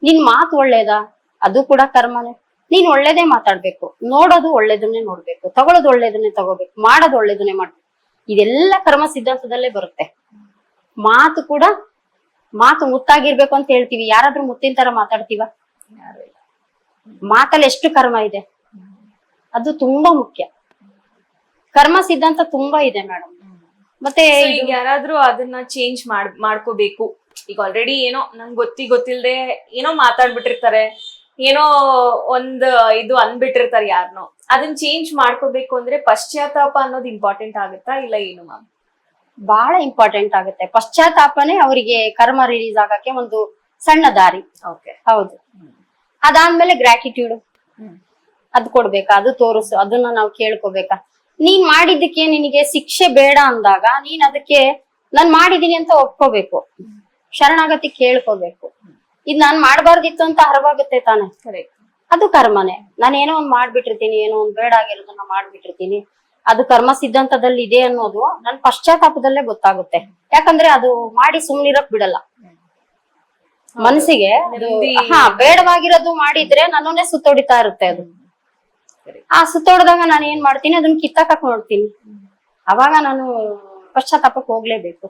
ನಿನ್ ಮಾತು ಒಳ್ಳೇದಾ, ಅದು ಕೂಡ ಕರ್ಮನೇ. ನೀನ್ ಒಳ್ಳೇದೇ ಮಾತಾಡ್ಬೇಕು, ನೋಡೋದು ಒಳ್ಳೇದನ್ನೇ ನೋಡ್ಬೇಕು, ತಗೊಳ್ಳೋದು ಒಳ್ಳೇದನ್ನೇ ತಗೋಬೇಕು, ಮಾಡೋದು ಒಳ್ಳೇದನ್ನೇ ಮಾಡ್ಬೇಕು. ಇದೆಲ್ಲ ಕರ್ಮ ಸಿದ್ಧಾಂತದಲ್ಲೇ ಬರುತ್ತೆ. ಮಾತು ಕೂಡ ಮಾತು ಮುತ್ತಾಗಿರ್ಬೇಕು ಅಂತ ಹೇಳ್ತೀವಿ. ಯಾರಾದ್ರೂ ಮುತ್ತಿನ ತರ ಮಾತಾಡ್ತೀವ? ಮಾತಲ್ಲಿ ಎಷ್ಟು ಕರ್ಮ ಇದೆ, ಅದು ತುಂಬಾ ಮುಖ್ಯ. ಕರ್ಮ ಸಿದ್ಧಾಂತ ತುಂಬಾ ಇದೆ ಮೇಡಮ್. ಮತ್ತೆ ಈಗ ಯಾರಾದ್ರೂ ಅದನ್ನ ಚೇಂಜ್ ಮಾಡ್ಕೋಬೇಕು, ಈಗ ಆಲ್ರೆಡಿ ಏನೋ ನಂಗೆ ಗೊತ್ತಿಲ್ದೆ ಏನೋ ಮಾತಾಡ್ಬಿಟ್ಟಿರ್ತಾರೆ, ಏನೋ ಒಂದ್ ಇದು ಅಂದ್ಬಿಟ್ಟಿರ್ತಾರೆ ಯಾರನೋ, ಅದನ್ನ ಚೇಂಜ್ ಮಾಡ್ಕೋಬೇಕು ಅಂದ್ರೆ ಪಶ್ಚಾತ್ತಾಪ ಅನ್ನೋದು ಇಂಪಾರ್ಟೆಂಟ್ ಆಗುತ್ತಾ ಇಲ್ಲ ಏನು ಮ್ಯಾಮ್? ಬಹಳ ಇಂಪಾರ್ಟೆಂಟ್ ಆಗುತ್ತೆ. ಪಶ್ಚಾತ್ತಾಪನೆ ಅವರಿಗೆ ಕರ್ಮ ರಿಲೀಸ್ ಆಗಕ್ಕೆ ಒಂದು ಸಣ್ಣ ದಾರಿ. ಹೌದು. ಅದಾದ್ಮೇಲೆ ಗ್ರಾಟಿಟ್ಯೂಡ್ ಅದ್ ಕೊಡ್ಬೇಕಾ, ಅದು ತೋರಿಸು, ಅದನ್ನ ನಾವು ಕೇಳ್ಕೋಬೇಕಾ. ನೀನ್ ಮಾಡಿದ್ದಕ್ಕೆ ನಿನಗೆ ಶಿಕ್ಷೆ ಬೇಡ ಅಂದಾಗ ನೀನ್ ಅದಕ್ಕೆ ನಾನ್ ಮಾಡಿದೀನಿ ಅಂತ ಒಪ್ಕೋಬೇಕು, ಶರಣಾಗತಿ ಕೇಳ್ಕೋಬೇಕು. ಇದ್ ನಾನ್ ಮಾಡ್ಬಾರ್ದಿತ್ತು ಅಂತ ಹರವಾಗುತ್ತೆ ತಾನೆ, ಅದು ಕರ್ಮನೆ. ನಾನು ಏನೋ ಒಂದ್ ಮಾಡ್ಬಿಟ್ಟಿರ್ತೀನಿ, ಏನೋ ಒಂದ್ ಬೇಡ ಆಗಿರೋದನ್ನ ಮಾಡ್ಬಿಟ್ಟಿರ್ತೀನಿ, ಅದು ಕರ್ಮ ಸಿದ್ಧಾಂತದಲ್ಲಿ ಇದೆ ಅನ್ನೋದು ನನ್ ಪಶ್ಚಾತ್ತಾಪದಲ್ಲೇ ಗೊತ್ತಾಗುತ್ತೆ. ಯಾಕಂದ್ರೆ ಅದು ಮಾಡಿ ಸುಮ್ನಿರಕ್ ಬಿಡಲ್ಲ ಮನಸ್ಸಿಗೆ. ಬೇಡವಾಗಿರೋದು ಮಾಡಿದ್ರೆ ನನ್ನನ್ನೇ ಸುತ್ತೊಡಿತಾ ಇರುತ್ತೆ ಅದು. ಆ ಸುತ್ತೋಡ್ದಾಗ ನಾನು ಏನ್ ಮಾಡ್ತೀನಿ, ಅದನ್ನ ಕಿತ್ತಾಕಕ್ ನೋಡ್ತೀನಿ. ಅವಾಗ ನಾನು ಪಶ್ಚಾತ್ತಾಪಕ್ಕೆ ಹೋಗ್ಲೇಬೇಕು,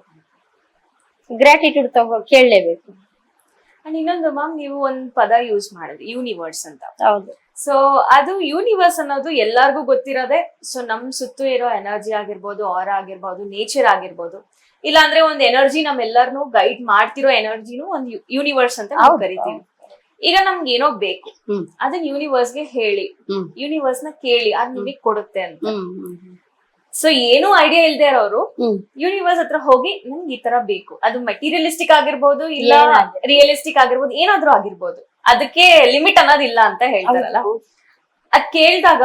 ಗ್ರಾಟಿಟ್ಯೂಡ್ ಕೇಳಲೇಬೇಕು. ಅಂಡ್ ಇನ್ನೊಂದು ಮ್ಯಾಮ್, ನೀವು ಒಂದ್ ಪದ ಯೂಸ್ ಮಾಡಿದ್ರಿ, ಯೂನಿವರ್ಸ್ ಅಂತ. ಹೌದು. ಸೊ ಅದು ಯೂನಿವರ್ಸ್ ಅನ್ನೋದು ಎಲ್ಲಾರ್ಗೂ ಗೊತ್ತಿರೋದೆ. ಸೊ ನಮ್ ಸುತ್ತು ಇರೋ ಎನರ್ಜಿ ಆಗಿರ್ಬೋದು, ಆರಾ ಆಗಿರ್ಬೋದು, ನೇಚರ್ ಆಗಿರ್ಬೋದು, ಇಲ್ಲ ಅಂದ್ರೆ ಒಂದ್ ಎನರ್ಜಿ ನಮ್ಮೆಲ್ಲರನ್ನು ಗೈಡ್ ಮಾಡ್ತಿರೋ ಎನರ್ಜಿನೂ ಒಂದ್ ಯೂನಿವರ್ಸ್ ಅಂತ ನಾವು ಕರಿತೀವಿ. ಈಗ ನಮ್ಗೆ ಏನೋ ಬೇಕು, ಅದನ್ನ ಯೂನಿವರ್ಸ್ಗೆ ಹೇಳಿ, ಯೂನಿವರ್ಸ್ ನ ಕೇಳಿ, ಅದ್ ನಿಮಗ್ ಕೊಡುತ್ತೆ ಅಂತ. ಸೊ ಏನು ಐಡಿಯಾ ಇಲ್ದೇ ಇರೋರು ಯೂನಿವರ್ಸ್ ಹತ್ರ ಹೋಗಿ ನಂಗೆ ಈ ತರ ಬೇಕು, ಅದು ಮೆಟೀರಿಯಲಿಸ್ಟಿಕ್ ಆಗಿರ್ಬೋದು, ಇಲ್ಲ ರಿಯಲಿಸ್ಟಿಕ್ ಆಗಿರ್ಬೋದು, ಏನಾದ್ರೂ ಆಗಿರ್ಬೋದು, ಅದಕ್ಕೆ ಲಿಮಿಟ್ ಅನ್ನೋದಿಲ್ಲ ಅಂತ ಹೇಳ್ತಾರಲ್ಲ. ಅದ್ ಕೇಳ್ದಾಗ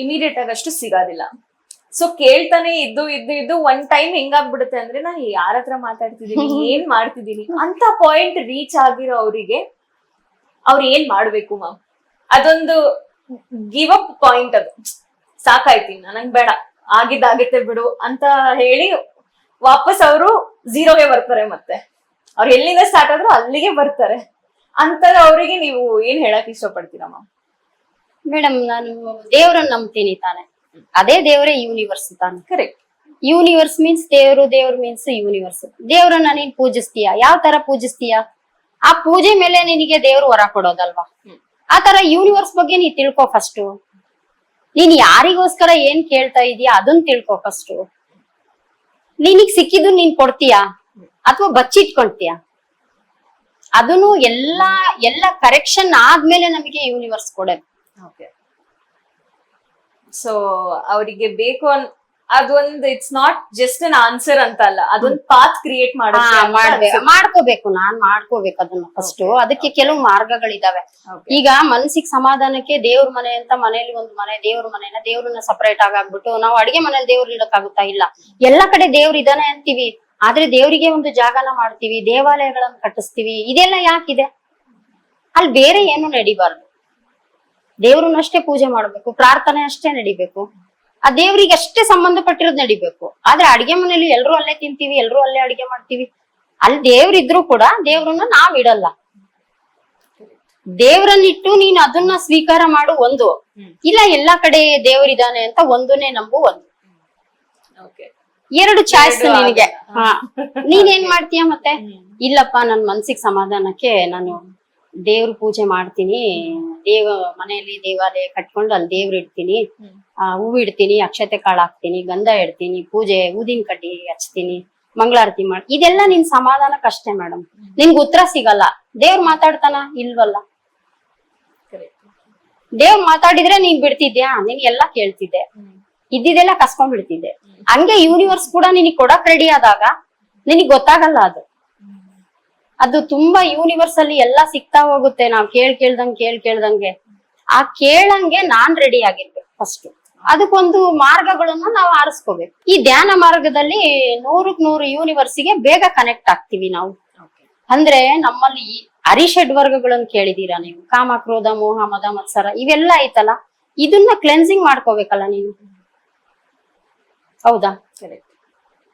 ಇಮಿಡಿಯೇಟ್ ಆಗಿ ಅಷ್ಟು ಸಿಗೋದಿಲ್ಲ. ಸೊ ಕೇಳ್ತಾನೆ ಇದ್ದು ಒನ್ ಟೈಮ್ ಹೆಂಗಾಗ್ಬಿಡುತ್ತೆ ಅಂದ್ರೆ, ನಾನು ಯಾರ ಹತ್ರ ಮಾತಾಡ್ತಿದ್ದೀನಿ, ಏನ್ ಮಾಡ್ತಿದ್ದೀನಿ ಅಂತ ಪಾಯಿಂಟ್ ರೀಚ್ ಆಗಿರೋ ಅವರಿಗೆ ಅವ್ರು ಏನ್ ಮಾಡ್ಬೇಕು ಮ್ಯಾಮ್? ಅದೊಂದು ಗಿವ್ ಅಪ್ ಪಾಯಿಂಟ್. ಅದು ಸಾಕಾಯ್ತೀನಿ, ನಂಗೆ ಬೇಡ, ಆಗಿದ್ದಾಗುತ್ತೆ ಬಿಡು ಅಂತ ಹೇಳಿ ವಾಪಸ್ ಅವರು ಝೀರೋಗೆ ಬರ್ತಾರೆ. ಮತ್ತೆ ಅವ್ರು ಎಲ್ಲಿಂದ ಸ್ಟಾರ್ಟ್ ಆದ್ರೂ ಅಲ್ಲಿಗೆ ಬರ್ತಾರೆ. ಅಂತ ಅವರಿಗೆ ನೀವು ಏನ್ ಹೇಳಕ್ ಇಷ್ಟಪಡ್ತೀರಾ ಮ್ಯಾಮ್? ಮೇಡಮ್, ನಾನು ದೇವ್ರನ್ನ ನಂಬ್ತೀನಿ ತಾನೆ, ಅದೇ ದೇವರೇ ಯೂನಿವರ್ಸ್ ತಾನೆ. ಕರೆಕ್ಟ್. ಯೂನಿವರ್ಸ್ ಮೀನ್ಸ್ ದೇವ್ರು, ದೇವ್ರ ಮೀನ್ಸ್ ಯೂನಿವರ್ಸ್. ದೇವ್ರನ್ನ ನೀನ್ ಪೂಜಿಸ್ತೀಯಾ, ಯಾವ ತರ ಪೂಜಿಸ್ತೀಯಾ? ಆ ಪೂಜೆ ಮೇಲೆ ನಿನಗೆ ದೇವ್ರು ವರ ಕೊಡೋದಲ್ವಾ? ಆ ತರ ಯೂನಿವರ್ಸ್ ಬಗ್ಗೆ ನೀ ತಿಳ್ಕೊ ಫಸ್ಟ್. ನೀನ್ ಯಾರಿಗೋಸ್ಕರ ಏನ್ ಕೇಳ್ತಾ ಇದೀಯಾ ಅದನ್ನ ತಿಳ್ಕೊ ಫಸ್ಟ್. ನಿನಗ್ ಸಿಕ್ಕಿದ್ದು ನೀನ್ ಕೊಡ್ತೀಯಾ ಅಥವಾ ಬಚ್ಚಿಟ್ಕೊಳ್ತೀಯಾ? ಅದನ್ನು ಎಲ್ಲ ಕರೆಕ್ಷನ್ ಆದ್ಮೇಲೆ ನಮಗೆ ಯೂನಿವರ್ಸ್ ಕೊಡೋದು. ಸೊ ಅವರಿಗೆ ಬೇಕು ಅದೊಂದು, it's not just an answer ಅಂತ ಅಲ್ಲ, ಅದೊಂದು ಪಾತ್ ಕ್ರಿಯೇಟ್ ಮಾಡ್ಕೋಬೇಕು. ನಾನ್ ಮಾಡ್ಕೋಬೇಕು ಅದನ್ನ ಫಸ್ಟ್. ಅದಕ್ಕೆ ಕೆಲವು ಮಾರ್ಗಗಳಿದಾವೆ. ಈಗ ಮನಸ್ಸಿಗೆ ಸಮಾಧಾನಕ್ಕೆ ದೇವ್ರ ಮನೆ ಅಂತ ಮನೇಲಿ ಒಂದು ಮನೆ, ದೇವ್ರ ಮನೆನ ದೇವ್ರನ್ನ ಸಪರೇಟ್ ಆಗ್ಬಿಟ್ಟು ನಾವು ಅಡಿಗೆ ಮನೇಲಿ ದೇವ್ರು ಇಡಕ್ಕಾಗುತ್ತಾ? ಇಲ್ಲ. ಎಲ್ಲ ಕಡೆ ದೇವ್ರ ಇದಾನೆ ಅಂತೀವಿ, ಆದ್ರೆ ದೇವ್ರಿಗೆ ಒಂದು ಜಾಗನ ಮಾಡ್ತೀವಿ, ದೇವಾಲಯಗಳನ್ನ ಕಟ್ಟಿಸ್ತೀವಿ. ಇದೆಲ್ಲ ಯಾಕಿದೆ? ಅಲ್ಲಿ ಬೇರೆ ಏನು ನಡಿಬಾರ್ದು. ದೇವ್ರನ್ನಷ್ಟೇ ಪೂಜೆ ಮಾಡ್ಬೇಕು, ಪ್ರಾರ್ಥನೆ ಅಷ್ಟೇ ನಡಿಬೇಕು, ಆ ದೇವ್ರಿಗೆ ಅಷ್ಟೇ ಸಂಬಂಧಪಟ್ಟಿರೋದ್ ನಡಿಬೇಕು. ಆದ್ರೆ ಅಡಿಗೆ ಮನೇಲಿ ಎಲ್ರು ಅಲ್ಲೇ ತಿಂತೀವಿ, ಎಲ್ರು ಅಲ್ಲೇ ಅಡಿಗೆ ಮಾಡ್ತೀವಿ. ಅಲ್ಲಿ ದೇವ್ರಿದ್ರು ಕೂಡ ದೇವ್ರನ್ನ ನಾವ್ ಇಡಲ್ಲ. ದೇವ್ರನ್ನಿಟ್ಟು ನೀನ್ ಅದನ್ನ ಸ್ವೀಕಾರ ಮಾಡು ಒಂದು, ಇಲ್ಲ ಎಲ್ಲಾ ಕಡೆ ದೇವ್ರಿದಾನೆ ಅಂತ ಒಂದನ್ನೇ ನಂಬು ಒಂದು. ಎರಡು ಚಾಯ್ಸ್ ನಿನಗೆ. ನೀನೇನ್ ಮಾಡ್ತೀಯ ಮತ್ತೆ? ಇಲ್ಲಪ್ಪ, ನನ್ ಮನ್ಸಿಗೆ ಸಮಾಧಾನಕ್ಕೆ ನಾನು ದೇವ್ರ ಪೂಜೆ ಮಾಡ್ತೀನಿ, ಮನೆಯಲ್ಲಿ ದೇವಾಲಯ ಕಟ್ಕೊಂಡು ಅಲ್ಲಿ ದೇವ್ರ ಇಡ್ತೀನಿ, ಹೂವು ಇಡ್ತೀನಿ, ಅಕ್ಷತೆ ಕಾಳು ಹಾಕ್ತೀನಿ, ಗಂಧ ಇಡ್ತೀನಿ, ಪೂಜೆ ಊದಿನ ಕಡ್ಡಿ ಹಚ್ತೀನಿ, ಮಂಗಳಾರತಿ ಮಾಡಿ. ಇದೆಲ್ಲ ನಿನ್ ಸಮಾಧಾನಕ್ಕಷ್ಟೇ ಮೇಡಮ್. ನಿನ್ಗೆ ಉತ್ತರ ಸಿಗಲ್ಲ. ದೇವ್ರ ಮಾತಾಡ್ತಾನ? ಇಲ್ವಲ್ಲ. ದೇವ್ರ ಮಾತಾಡಿದ್ರೆ ನೀನ್ ಬಿಡ್ತಿದ್ಯಾ? ನಿನ್ಗೆಲ್ಲಾ ಕೇಳ್ತಿದ್ದೆ, ಇದ್ದಿದ್ದೆಲ್ಲ ಕಸ್ಕೊಂಡ್ ಬಿಡ್ತಿದ್ದೆ. ಹಂಗೆ ಯೂನಿವರ್ಸ್ ಕೂಡ ನಿನಗ್ ಕೊಡಕ್ ರೆಡಿ ಆದಾಗ ನಿನಗ್ ಗೊತ್ತಾಗಲ್ಲ. ಅದು ತುಂಬಾ ಯೂನಿವರ್ಸ್ ಅಲ್ಲಿ ಎಲ್ಲಾ ಸಿಗ್ತಾ ಹೋಗುತ್ತೆ. ನಾವ್ ಕೇಳ್ದಂಗೆ ಆ ಕೇಳಂಗೆ ನಾನ್ ರೆಡಿ ಆಗಿರ್ಬೇಕು ಫಸ್ಟ್. ಅದಕ್ಕೊಂದು ಮಾರ್ಗಗಳನ್ನ ನಾವು ಆರಿಸ್ಕೋಬೇಕು. ಈ ಧ್ಯಾನ ಮಾರ್ಗದಲ್ಲಿ 100ಕ್ಕೆ 100 ಯೂನಿವರ್ಸಿಗೆ ಬೇಗ ಕನೆಕ್ಟ್ ಆಗ್ತೀವಿ ನಾವು. ಅಂದ್ರೆ ನಮ್ಮಲ್ಲಿ ಅರಿಷಡ್ ವರ್ಗಗಳನ್ನ ಕೇಳಿದೀರಾ ನೀವು? ಕಾಮ, ಕ್ರೋಧ, ಮೋಹ, ಮದ, ಮತ್ಸರ ಇವೆಲ್ಲ ಐತಲ್ಲ, ಇದನ್ನ ಕ್ಲೆನ್ಸಿಂಗ್ ಮಾಡ್ಕೋಬೇಕಲ್ಲ ನೀನು. ಹೌದಾ?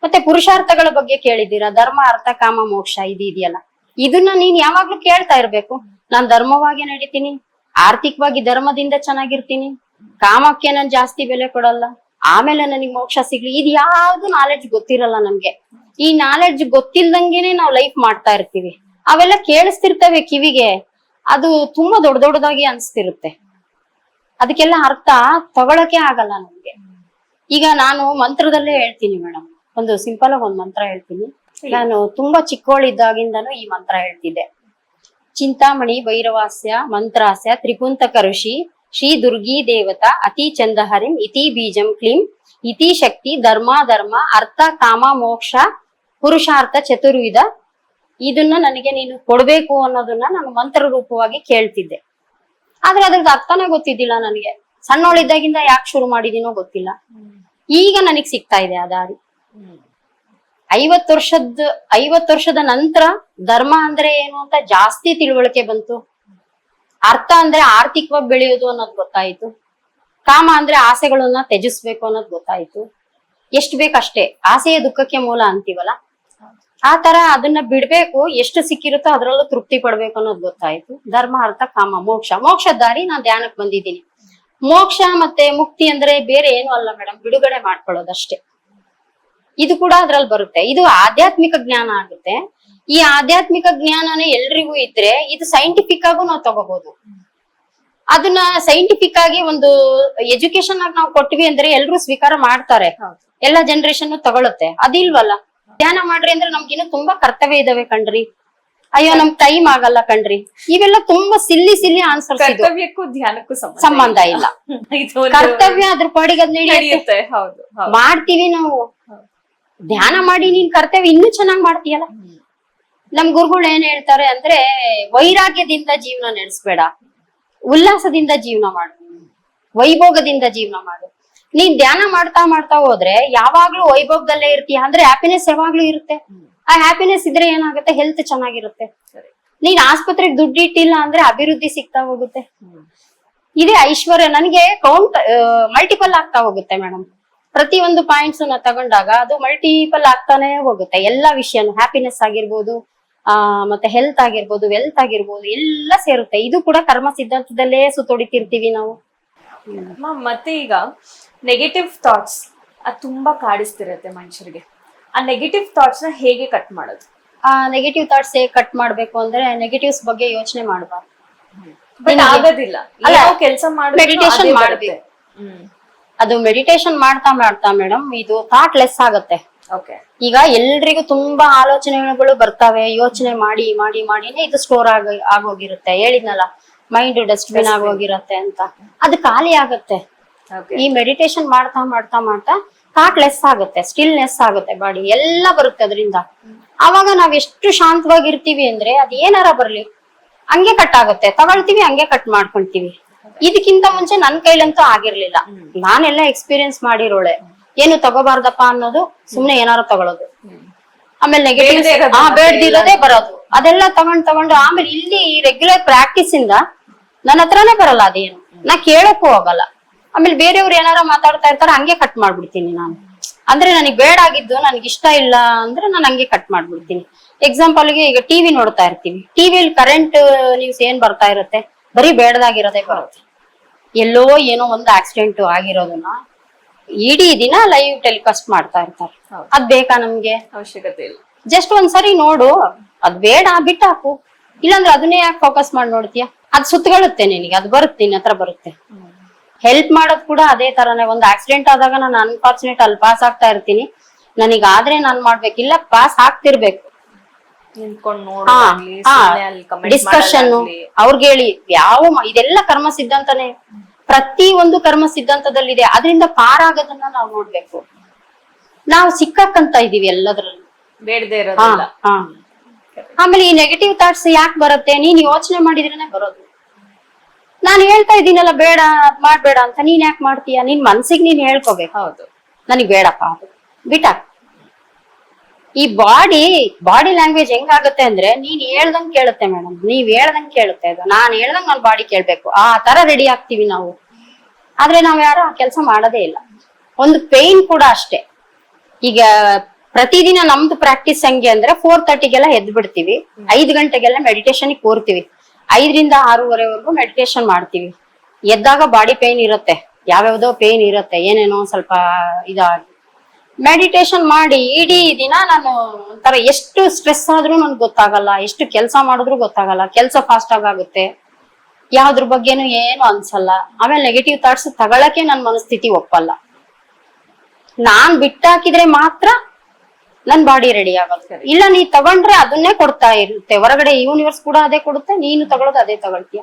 ಮತ್ತೆ ಪುರುಷಾರ್ಥಗಳ ಬಗ್ಗೆ ಕೇಳಿದೀರಾ? ಧರ್ಮ, ಅರ್ಥ, ಕಾಮ, ಮೋಕ್ಷ ಇದೆಯಲ್ಲ, ಇದನ್ನ ನೀನ್ ಯಾವಾಗ್ಲೂ ಕೇಳ್ತಾ ಇರ್ಬೇಕು. ನಾನ್ ಧರ್ಮವಾಗಿ ನಡೀತೀನಿ, ಆರ್ಥಿಕವಾಗಿ ಧರ್ಮದಿಂದ ಚೆನ್ನಾಗಿರ್ತೀನಿ, ಕಾಮಕ್ಕೆ ನಾನ್ ಜಾಸ್ತಿ ಬೆಲೆ ಕೊಡಲ್ಲ, ಆಮೇಲೆ ನನಗ್ ಮೋಕ್ಷ ಸಿಗ್ಲಿ. ಇದು ಯಾವ್ದು ನಾಲೆಡ್ಜ್ ಗೊತ್ತಿರಲ್ಲ ನಮ್ಗೆ. ಈ ನಾಲೆಡ್ಜ್ ಗೊತ್ತಿಲ್ದಂಗೆನೆ ನಾವ್ ಲೈಫ್ ಮಾಡ್ತಾ ಇರ್ತೀವಿ. ಅವೆಲ್ಲ ಕೇಳಿಸ್ತಿರ್ತವೆ ಕಿವಿಗೆ, ಅದು ತುಂಬಾ ದೊಡ್ಡದಾಗಿ ಅನ್ಸ್ತಿರುತ್ತೆ. ಅದಕ್ಕೆಲ್ಲ ಅರ್ಥ ತಗೊಳಕ್ಕೆ ಆಗಲ್ಲ ನಮ್ಗೆ. ಈಗ ನಾನು ಮಂತ್ರದಲ್ಲೇ ಹೇಳ್ತೀನಿ ಮೇಡಮ್, ಒಂದು ಸಿಂಪಲ್ ಆಗಿ ಒಂದ್ ಮಂತ್ರ ಹೇಳ್ತೀನಿ. ನಾನು ತುಂಬಾ ಚಿಕ್ಕವಳಿದ್ದಾಗಿಂದನು ಈ ಮಂತ್ರ ಹೇಳ್ತಿದ್ದೆ. ಚಿಂತಾಮಣಿ ಭೈರವಾಸ್ಯ ಮಂತ್ರಾಸ್ಯ ತ್ರಿಪುಂತಕ ಋಷಿ ಶ್ರೀ ದುರ್ಗಿ ದೇವತಾ ಅತಿ ಚಂದಹರಿಂ ಇತಿ ಬೀಜಂ ಕ್ಲೀಂ ಇತಿ ಶಕ್ತಿ ಧರ್ಮ ಅರ್ಥ ಕಾಮ ಮೋಕ್ಷ ಪುರುಷಾರ್ಥ ಚತುರ್ವಿಧ. ಇದನ್ನ ನನಗೆ ನೀನು ಕೊಡ್ಬೇಕು ಅನ್ನೋದನ್ನ ನಾನು ಮಂತ್ರ ರೂಪವಾಗಿ ಕೇಳ್ತಿದ್ದೆ. ಆದ್ರೆ ಅದ್ರದ್ದು ಅರ್ಥನೇ ಗೊತ್ತಿದ್ದಿಲ್ಲ ನನಗೆ. ಸಣ್ಣವಳಿದ್ದಾಗಿಂದ ಯಾಕೆ ಶುರು ಮಾಡಿದೀನೋ ಗೊತ್ತಿಲ್ಲ. ಈಗ ನನಗ್ ಸಿಗ್ತಾ ಇದೆ ಆ ದಾರಿ. 50 ವರ್ಷದ ನಂತರ ಧರ್ಮ ಅಂದ್ರೆ ಏನು ಅಂತ ಜಾಸ್ತಿ ತಿಳುವಳಿಕೆ ಬಂತು. ಅರ್ಥ ಅಂದ್ರೆ ಆರ್ಥಿಕವಾಗಿ ಬೆಳೆಯೋದು ಅನ್ನೋದು ಗೊತ್ತಾಯ್ತು. ಕಾಮ ಅಂದ್ರೆ ಆಸೆಗಳನ್ನ ತ್ಯಜಿಸ್ಬೇಕು ಅನ್ನೋದು ಗೊತ್ತಾಯ್ತು. ಎಷ್ಟು ಬೇಕಷ್ಟೇ, ಆಸೆಯ ದುಃಖಕ್ಕೆ ಮೂಲ ಅಂತೀವಲ್ಲ, ಆ ತರ ಅದನ್ನ ಬಿಡ್ಬೇಕು. ಎಷ್ಟು ಸಿಕ್ಕಿರುತ್ತೋ ಅದ್ರಲ್ಲೂ ತೃಪ್ತಿ ಪಡ್ಬೇಕು ಅನ್ನೋದು ಗೊತ್ತಾಯ್ತು. ಧರ್ಮ, ಅರ್ಥ, ಕಾಮ, ಮೋಕ್ಷ ದಾರಿ ನಾನ್ ಧ್ಯಾನಕ್ಕೆ ಬಂದಿದ್ದೀನಿ. ಮೋಕ್ಷ ಮತ್ತೆ ಮುಕ್ತಿ ಅಂದ್ರೆ ಬೇರೆ ಏನು ಅಲ್ಲ ಮೇಡಮ್, ಬಿಡುಗಡೆ ಮಾಡ್ಕೊಳ್ಳೋದಷ್ಟೇ. ಇದು ಕೂಡ ಅದ್ರಲ್ಲಿ ಬರುತ್ತೆ. ಇದು ಆಧ್ಯಾತ್ಮಿಕ ಜ್ಞಾನ ಆಗುತ್ತೆ. ಈ ಆಧ್ಯಾತ್ಮಿಕ ಜ್ಞಾನನೇ ಎಲ್ರಿಗೂ ಇದ್ರೆ ಇದು ಸೈಂಟಿಫಿಕ್ ಆಗು ನಾವು ತಗೋಬಹುದು. ಅದನ್ನ ಸೈಂಟಿಫಿಕ್ ಆಗಿ ಒಂದು ಎಜುಕೇಶನ್ ಆಗಿ ನಾವು ಕೊಟ್ವಿ ಅಂದ್ರೆ ಎಲ್ರು ಸ್ವೀಕಾರ ಮಾಡ್ತಾರೆ, ಎಲ್ಲಾ ಜನರೇಷನ್ ತಗೊಳುತ್ತೆ. ಅದಿಲ್ವಲ್ಲ, ಧ್ಯಾನ ಮಾಡ್ರಿ ಅಂದ್ರೆ ನಮ್ಗಿನ್ನು ತುಂಬಾ ಕರ್ತವ್ಯ ಇದಾವೆ ಕಣ್ರಿ. ಅಯ್ಯೋ ನಮ್ ಟೈಮ್ ಆಗಲ್ಲ ಕಣ್ರಿ, ಇವೆಲ್ಲ ತುಂಬಾ ಸಿಲ್ಲಿ ಆನ್ಸರ್ಸ್. ಕರ್ತವ್ಯಕ್ಕೂ ಧ್ಯಾನಕ್ಕೂ ಸಂಬಂಧ ಇಲ್ಲ. ಕರ್ತವ್ಯ ಅದ್ರ ಪಾಡಿಗೆ ಅದ್ ನಡೆಯುತ್ತೆ, ಹೌದು ಮಾಡ್ತೀವಿ ನಾವು. ಧ್ಯಾನ ಮಾಡಿ ನೀನ್ ಕರ್ತವ್ಯ ಇನ್ನೂ ಚೆನ್ನಾಗ್ ಮಾಡ್ತೀಯಲ್ಲ. ನಮ್ ಗುರುಗಳು ಏನ್ ಹೇಳ್ತಾರೆ ಅಂದ್ರೆ, ವೈರಾಗ್ಯದಿಂದ ಜೀವನ ನಡೆಸ್ಬೇಡ, ಉಲ್ಲಾಸದಿಂದ ಜೀವನ ಮಾಡು, ವೈಭೋಗದಿಂದ ಜೀವನ ಮಾಡು. ನೀನ್ ಧ್ಯಾನ ಮಾಡ್ತಾ ಮಾಡ್ತಾ ಹೋದ್ರೆ ಯಾವಾಗ್ಲೂ ವೈಭೋಗದಲ್ಲೇ ಇರ್ತೀಯ ಅಂದ್ರೆ ಹ್ಯಾಪಿನೆಸ್ ಯಾವಾಗ್ಲೂ ಇರುತ್ತೆ. ಆ ಹ್ಯಾಪಿನೆಸ್ ಇದ್ರೆ ಏನಾಗುತ್ತೆ, ಹೆಲ್ತ್ ಚೆನ್ನಾಗಿರುತ್ತೆ. ನೀನ್ ಆಸ್ಪತ್ರೆಗೆ ದುಡ್ಡು ಇಟ್ಟಿಲ್ಲ ಅಂದ್ರೆ ಅಭಿವೃದ್ಧಿ ಸಿಗ್ತಾ ಹೋಗುತ್ತೆ. ಇದೇ ಐಶ್ವರ್ಯ. ನನಗೆ ಕೌಂಟ್ ಮಲ್ಟಿಪಲ್ ಆಗ್ತಾ ಹೋಗುತ್ತೆ ಮೇಡಮ್. ಪ್ರತಿ ಒಂದು ಪಾಯಿಂಟ್ಸ್ ನ ತಗೊಂಡಾಗ ಅದು ಮಲ್ಟಿಪಲ್ ಆಗ್ತಾನೆ ಹೋಗುತ್ತೆ. ಎಲ್ಲಾ ವಿಷಯನು, ಹ್ಯಾಪಿನೆಸ್ ಆಗಿರ್ಬೋದು, ಮತ್ತೆ ಹೆಲ್ತ್ ಆಗಿರ್ಬೋದು, ವೆಲ್ತ್ ಆಗಿರ್ಬೋದು, ಎಲ್ಲ ಸೇರುತ್ತೆ. ಇದು ಕೂಡ ಕರ್ಮ ಸಿದ್ಧಾಂತದಲ್ಲೇ ಸುತ್ತೊಡಿತಿರ್ತೀವಿ ನಾವು. ಮತ್ತೆ ಈಗ ನೆಗೆಟಿವ್ ಥಾಟ್ಸ್ ಅದು ತುಂಬಾ ಕಾಡಿಸ್ತಿರತ್ತೆ ಮನುಷ್ಯರಿಗೆ. ಆ ನೆಗೆಟಿವ್ ಥಾಟ್ಸ್ ನ ಹೇಗೆ ಕಟ್ ಮಾಡೋದು? ಆ ನೆಗೆಟಿವ್ ಥಾಟ್ಸ್ ಹೇಗೆ ಕಟ್ ಮಾಡ್ಬೇಕು ಅಂದ್ರೆ, ನೆಗೆಟಿವ್ಸ್ ಬಗ್ಗೆ ಯೋಚನೆ ಮಾಡಬಾರ್ದು. ಬಟ್ ಆಗೋದಿಲ್ಲ, ಕೆಲಸ ಮೆಡಿಟೇಷನ್ ಮಾಡ್ಬೇಕು. ಅದು ಮೆಡಿಟೇಷನ್ ಮಾಡ್ತಾ ಮಾಡ್ತಾ ಮೇಡಮ್ ಇದು ಥಾಟ್ ಲೆಸ್ ಆಗತ್ತೆ. ಈಗ ಎಲ್ರಿಗೂ ತುಂಬಾ ಆಲೋಚನೆಗಳು ಬರ್ತಾವೆ. ಯೋಚನೆ ಮಾಡಿ ಮಾಡಿ ಮಾಡಿನೇ ಇದು ಸ್ಟೋರ್ ಆಗೋಗಿರುತ್ತೆ. ಹೇಳಿದ್ನಲ್ಲ, ಮೈಂಡ್ ಡಸ್ಟ್ಬಿನ್ ಆಗೋಗಿರತ್ತೆ ಅಂತ. ಅದು ಖಾಲಿ ಆಗತ್ತೆ. ಈ ಮೆಡಿಟೇಷನ್ ಮಾಡ್ತಾ ಮಾಡ್ತಾ ಮಾಡ್ತಾ ಥಾಟ್ ಲೆಸ್ ಆಗುತ್ತೆ, ಸ್ಟಿಲ್ನೆಸ್ ಆಗುತ್ತೆ, ಬಾಡಿ ಎಲ್ಲ ಬರುತ್ತೆ ಅದರಿಂದ. ಅವಾಗ ನಾವ್ ಎಷ್ಟು ಶಾಂತವಾಗಿರ್ತೀವಿ ಅಂದ್ರೆ ಅದ್ ಏನಾರ ಬರ್ಲಿ ಹಂಗೆ ಕಟ್ ಆಗುತ್ತೆ. ತಗೊಳ್ತೀವಿ, ಹಂಗೆ ಕಟ್ ಮಾಡ್ಕೊಂತೀವಿ. ಇದಕ್ಕಿಂತ ಮುಂಚೆ ನನ್ ಕೈಲಂತೂ ಆಗಿರ್ಲಿಲ್ಲ. ನಾನೆಲ್ಲ ಎಕ್ಸ್ಪೀರಿಯನ್ಸ್ ಮಾಡಿರೋಳೆ. ಏನು ತಗೋಬಾರ್ದಪ್ಪ ಅನ್ನೋದು, ಸುಮ್ನೆ ಏನಾರು ತಗೊಳೋದು. ಆಮೇಲೆ ನೆಗೆಟಿವ್ ಬೇಡ್ದಿರೋದೇ ಬರೋದು. ಅದೆಲ್ಲ ತಗೊಂಡು ಆಮೇಲೆ ಇಲ್ಲಿ ರೆಗ್ಯುಲರ್ ಪ್ರಾಕ್ಟೀಸ್ ಇಂದ ನನ್ನ ಹತ್ರನೇ ಬರಲ್ಲ ಅದೇನು. ನಾ ಕೇಳಕ್ಕೂ ಹೋಗಲ್ಲ. ಆಮೇಲೆ ಬೇರೆಯವ್ರು ಏನಾರ ಮಾತಾಡ್ತಾ ಇರ್ತಾರೆ, ಹಂಗೆ ಕಟ್ ಮಾಡ್ಬಿಡ್ತೀನಿ ನಾನು. ಅಂದ್ರೆ ನನಗೆ ಬೇಡ ಆಗಿದ್ದು, ನನ್ಗೆ ಇಷ್ಟ ಇಲ್ಲ ಅಂದ್ರೆ ನಾನು ಹಂಗೆ ಕಟ್ ಮಾಡ್ಬಿಡ್ತೀನಿ. ಎಕ್ಸಾಂಪಲ್ ಗೆ ಈಗ ಟಿವಿ ನೋಡ್ತಾ ಇರ್ತೀವಿ. ಟಿವಿಯಲ್ಲಿ ಕರೆಂಟ್ ನ್ಯೂಸ್ ಏನ್ ಬರ್ತಾ ಇರುತ್ತೆ, ಬರೀ ಬೇಡದಾಗಿರೋದೇ ಬರುತ್ತೆ. ಎಲ್ಲೋ ಏನೋ ಒಂದು ಆಕ್ಸಿಡೆಂಟ್ ಆಗಿರೋದನ್ನ ಇಡೀ ದಿನ ಲೈವ್ ಟೆಲಿಕಾಸ್ಟ್ ಮಾಡ್ತಾ ಇರ್ತಾರೆ. ಅದ್ ಬೇಕಾ ನಮ್ಗೆ? ಅವಶ್ಯಕತೆ ಇಲ್ಲ. ಜಸ್ಟ್ ಒಂದ್ಸರಿ ನೋಡು, ಅದ್ ಬೇಡ ಬಿಟ್ಟಾಕು. ಇಲ್ಲಾಂದ್ರೆ ಅದನ್ನೇ ಯಾಕೆ ಫೋಕಸ್ ಮಾಡಿ ನೋಡ್ತೀಯ? ಅದ್ ಸುತ್ತಕೊಳ್ಳುತ್ತೆ ನಿನಗೆ, ಅದು ಬರುತ್ತೆ, ನಿನ್ನ ಹತ್ರ ಬರುತ್ತೆ. ಹೆಲ್ಪ್ ಮಾಡೋದ್ ಕೂಡ ಅದೇ ತರನೇ. ಒಂದ್ ಆಕ್ಸಿಡೆಂಟ್ ಆದಾಗ ನಾನು ಅನ್ಫಾರ್ಚುನೇಟ್ ಅಲ್ಲಿ ಪಾಸ್ ಆಗ್ತಾ ಇರ್ತೀನಿ. ನನಗಾದ್ರೆ ನಾನ್ ಮಾಡ್ಬೇಕಿಲ್ಲ, ಪಾಸ್ ಆಗ್ತಿರ್ಬೇಕು. ಡಿಸ್ಕಷನ್ ಅವ್ರಿಗೆ ಹೇಳಿ ಇದೆಲ್ಲ ಕರ್ಮ ಸಿದ್ಧಾಂತನೇ. ಪ್ರತಿ ಒಂದು ಕರ್ಮ ಸಿದ್ಧಾಂತದಲ್ಲಿದೆ. ಅದರಿಂದ ಪಾರಾಗೋದನ್ನ ನಾವು ನೋಡ್ಬೇಕು. ನಾವು ಸಿಕ್ಕಾಕಂತ ಇದೀವಿ ಎಲ್ಲದ್ರಲ್ಲೂ. ಆಮೇಲೆ ಈ ನೆಗೆಟಿವ್ ಥಾಟ್ಸ್ ಯಾಕೆ ಬರುತ್ತೆ? ನೀನ್ ಯೋಚನೆ ಮಾಡಿದ್ರೇನೆ ಬರೋದು. ನಾನು ಹೇಳ್ತಾ ಇದ್ದೀನಲ್ಲ ಬೇಡ ಮಾಡ್ಬೇಡ ಅಂತ, ನೀನ್ ಯಾಕೆ ಮಾಡ್ತೀಯ? ನಿನ್ ಮನ್ಸಿಗೆ ನೀನ್ ಹೇಳ್ಕೋಬೇಕು. ಹೌದು, ನನಗ್ ಬೇಡಪ್ಪ ಅದು ಬಿಟ್ಟಾಕ. ಈ ಬಾಡಿ ಲ್ಯಾಂಗ್ವೇಜ್ ಹೆಂಗಾಗುತ್ತೆ ಅಂದ್ರೆ, ನೀನ್ ಹೇಳ್ದಂಗ್ ಕೇಳುತ್ತೆ ಮೇಡಮ್. ನೀವ್ ಹೇಳ್ದಂಗ್ ಕೇಳುತ್ತೆ ಅದು. ನಾನ್ ಹೇಳ್ದಂಗ್ ನನ್ ಬಾಡಿ ಕೇಳ್ಬೇಕು. ಆ ತರ ರೆಡಿ ಆಗ್ತೀವಿ ನಾವು. ಆದ್ರೆ ನಾವ್ ಯಾರು ಆ ಕೆಲಸ ಮಾಡೋದೇ ಇಲ್ಲ. ಒಂದು ಪೇನ್ ಕೂಡ ಅಷ್ಟೇ. ಈಗ ಪ್ರತಿದಿನ ನಮ್ದು ಪ್ರಾಕ್ಟೀಸ್ ಹೆಂಗೆ ಅಂದ್ರೆ 4:30ಗೆಲ್ಲ ಎದ್ದು ಬಿಡ್ತೀವಿ. 5 ಗಂಟೆಗೆಲ್ಲ ಮೆಡಿಟೇಷನ್ ಕೂರ್ತೀವಿ. 5ರಿಂದ 6:30ವರೆಗೂ ಮೆಡಿಟೇಷನ್ ಮಾಡ್ತೀವಿ. ಎದ್ದಾಗ ಬಾಡಿ ಪೇನ್ ಇರುತ್ತೆ, ಯಾವ್ಯಾವ್ದೋ ಪೇನ್ ಇರುತ್ತೆ, ಏನೇನೋ ಸ್ವಲ್ಪ ಇದಾಗಿ ಮೆಡಿಟೇಷನ್ ಮಾಡಿ ಇಡೀ ದಿನ ನಾನು ಒಂಥರ ಎಷ್ಟು ಸ್ಟ್ರೆಸ್ ಆದ್ರೂ ನನ್ಗೆ ಗೊತ್ತಾಗಲ್ಲ, ಎಷ್ಟು ಕೆಲಸ ಮಾಡಿದ್ರು ಗೊತ್ತಾಗಲ್ಲ. ಕೆಲಸ ಫಾಸ್ಟ್ ಆಗುತ್ತೆ, ಯಾವ್ದ್ರ ಬಗ್ಗೆನು ಏನು ಅನ್ಸಲ್ಲ. ಆಮೇಲೆ ನೆಗೆಟಿವ್ ಥಾಟ್ಸ್ ತಗೊಳಕ್ಕೆ ನನ್ ಮನಸ್ಥಿತಿ ಒಪ್ಪಲ್ಲ. ನಾನ್ ಬಿಟ್ಟಾಕಿದ್ರೆ ಮಾತ್ರ ನನ್ ಬಾಡಿ ರೆಡಿ ಆಗೋದು. ಇಲ್ಲ ನೀ ತಗೊಂಡ್ರೆ ಅದನ್ನೇ ಕೊಡ್ತಾ ಇರುತ್ತೆ. ಹೊರಗಡೆ ಯೂನಿವರ್ಸ್ ಕೂಡ ಅದೇ ಕೊಡುತ್ತೆ, ನೀನು ತಗೊಳ್ಳೋದು ಅದೇ ತಗೊಳ್ತೀಯ.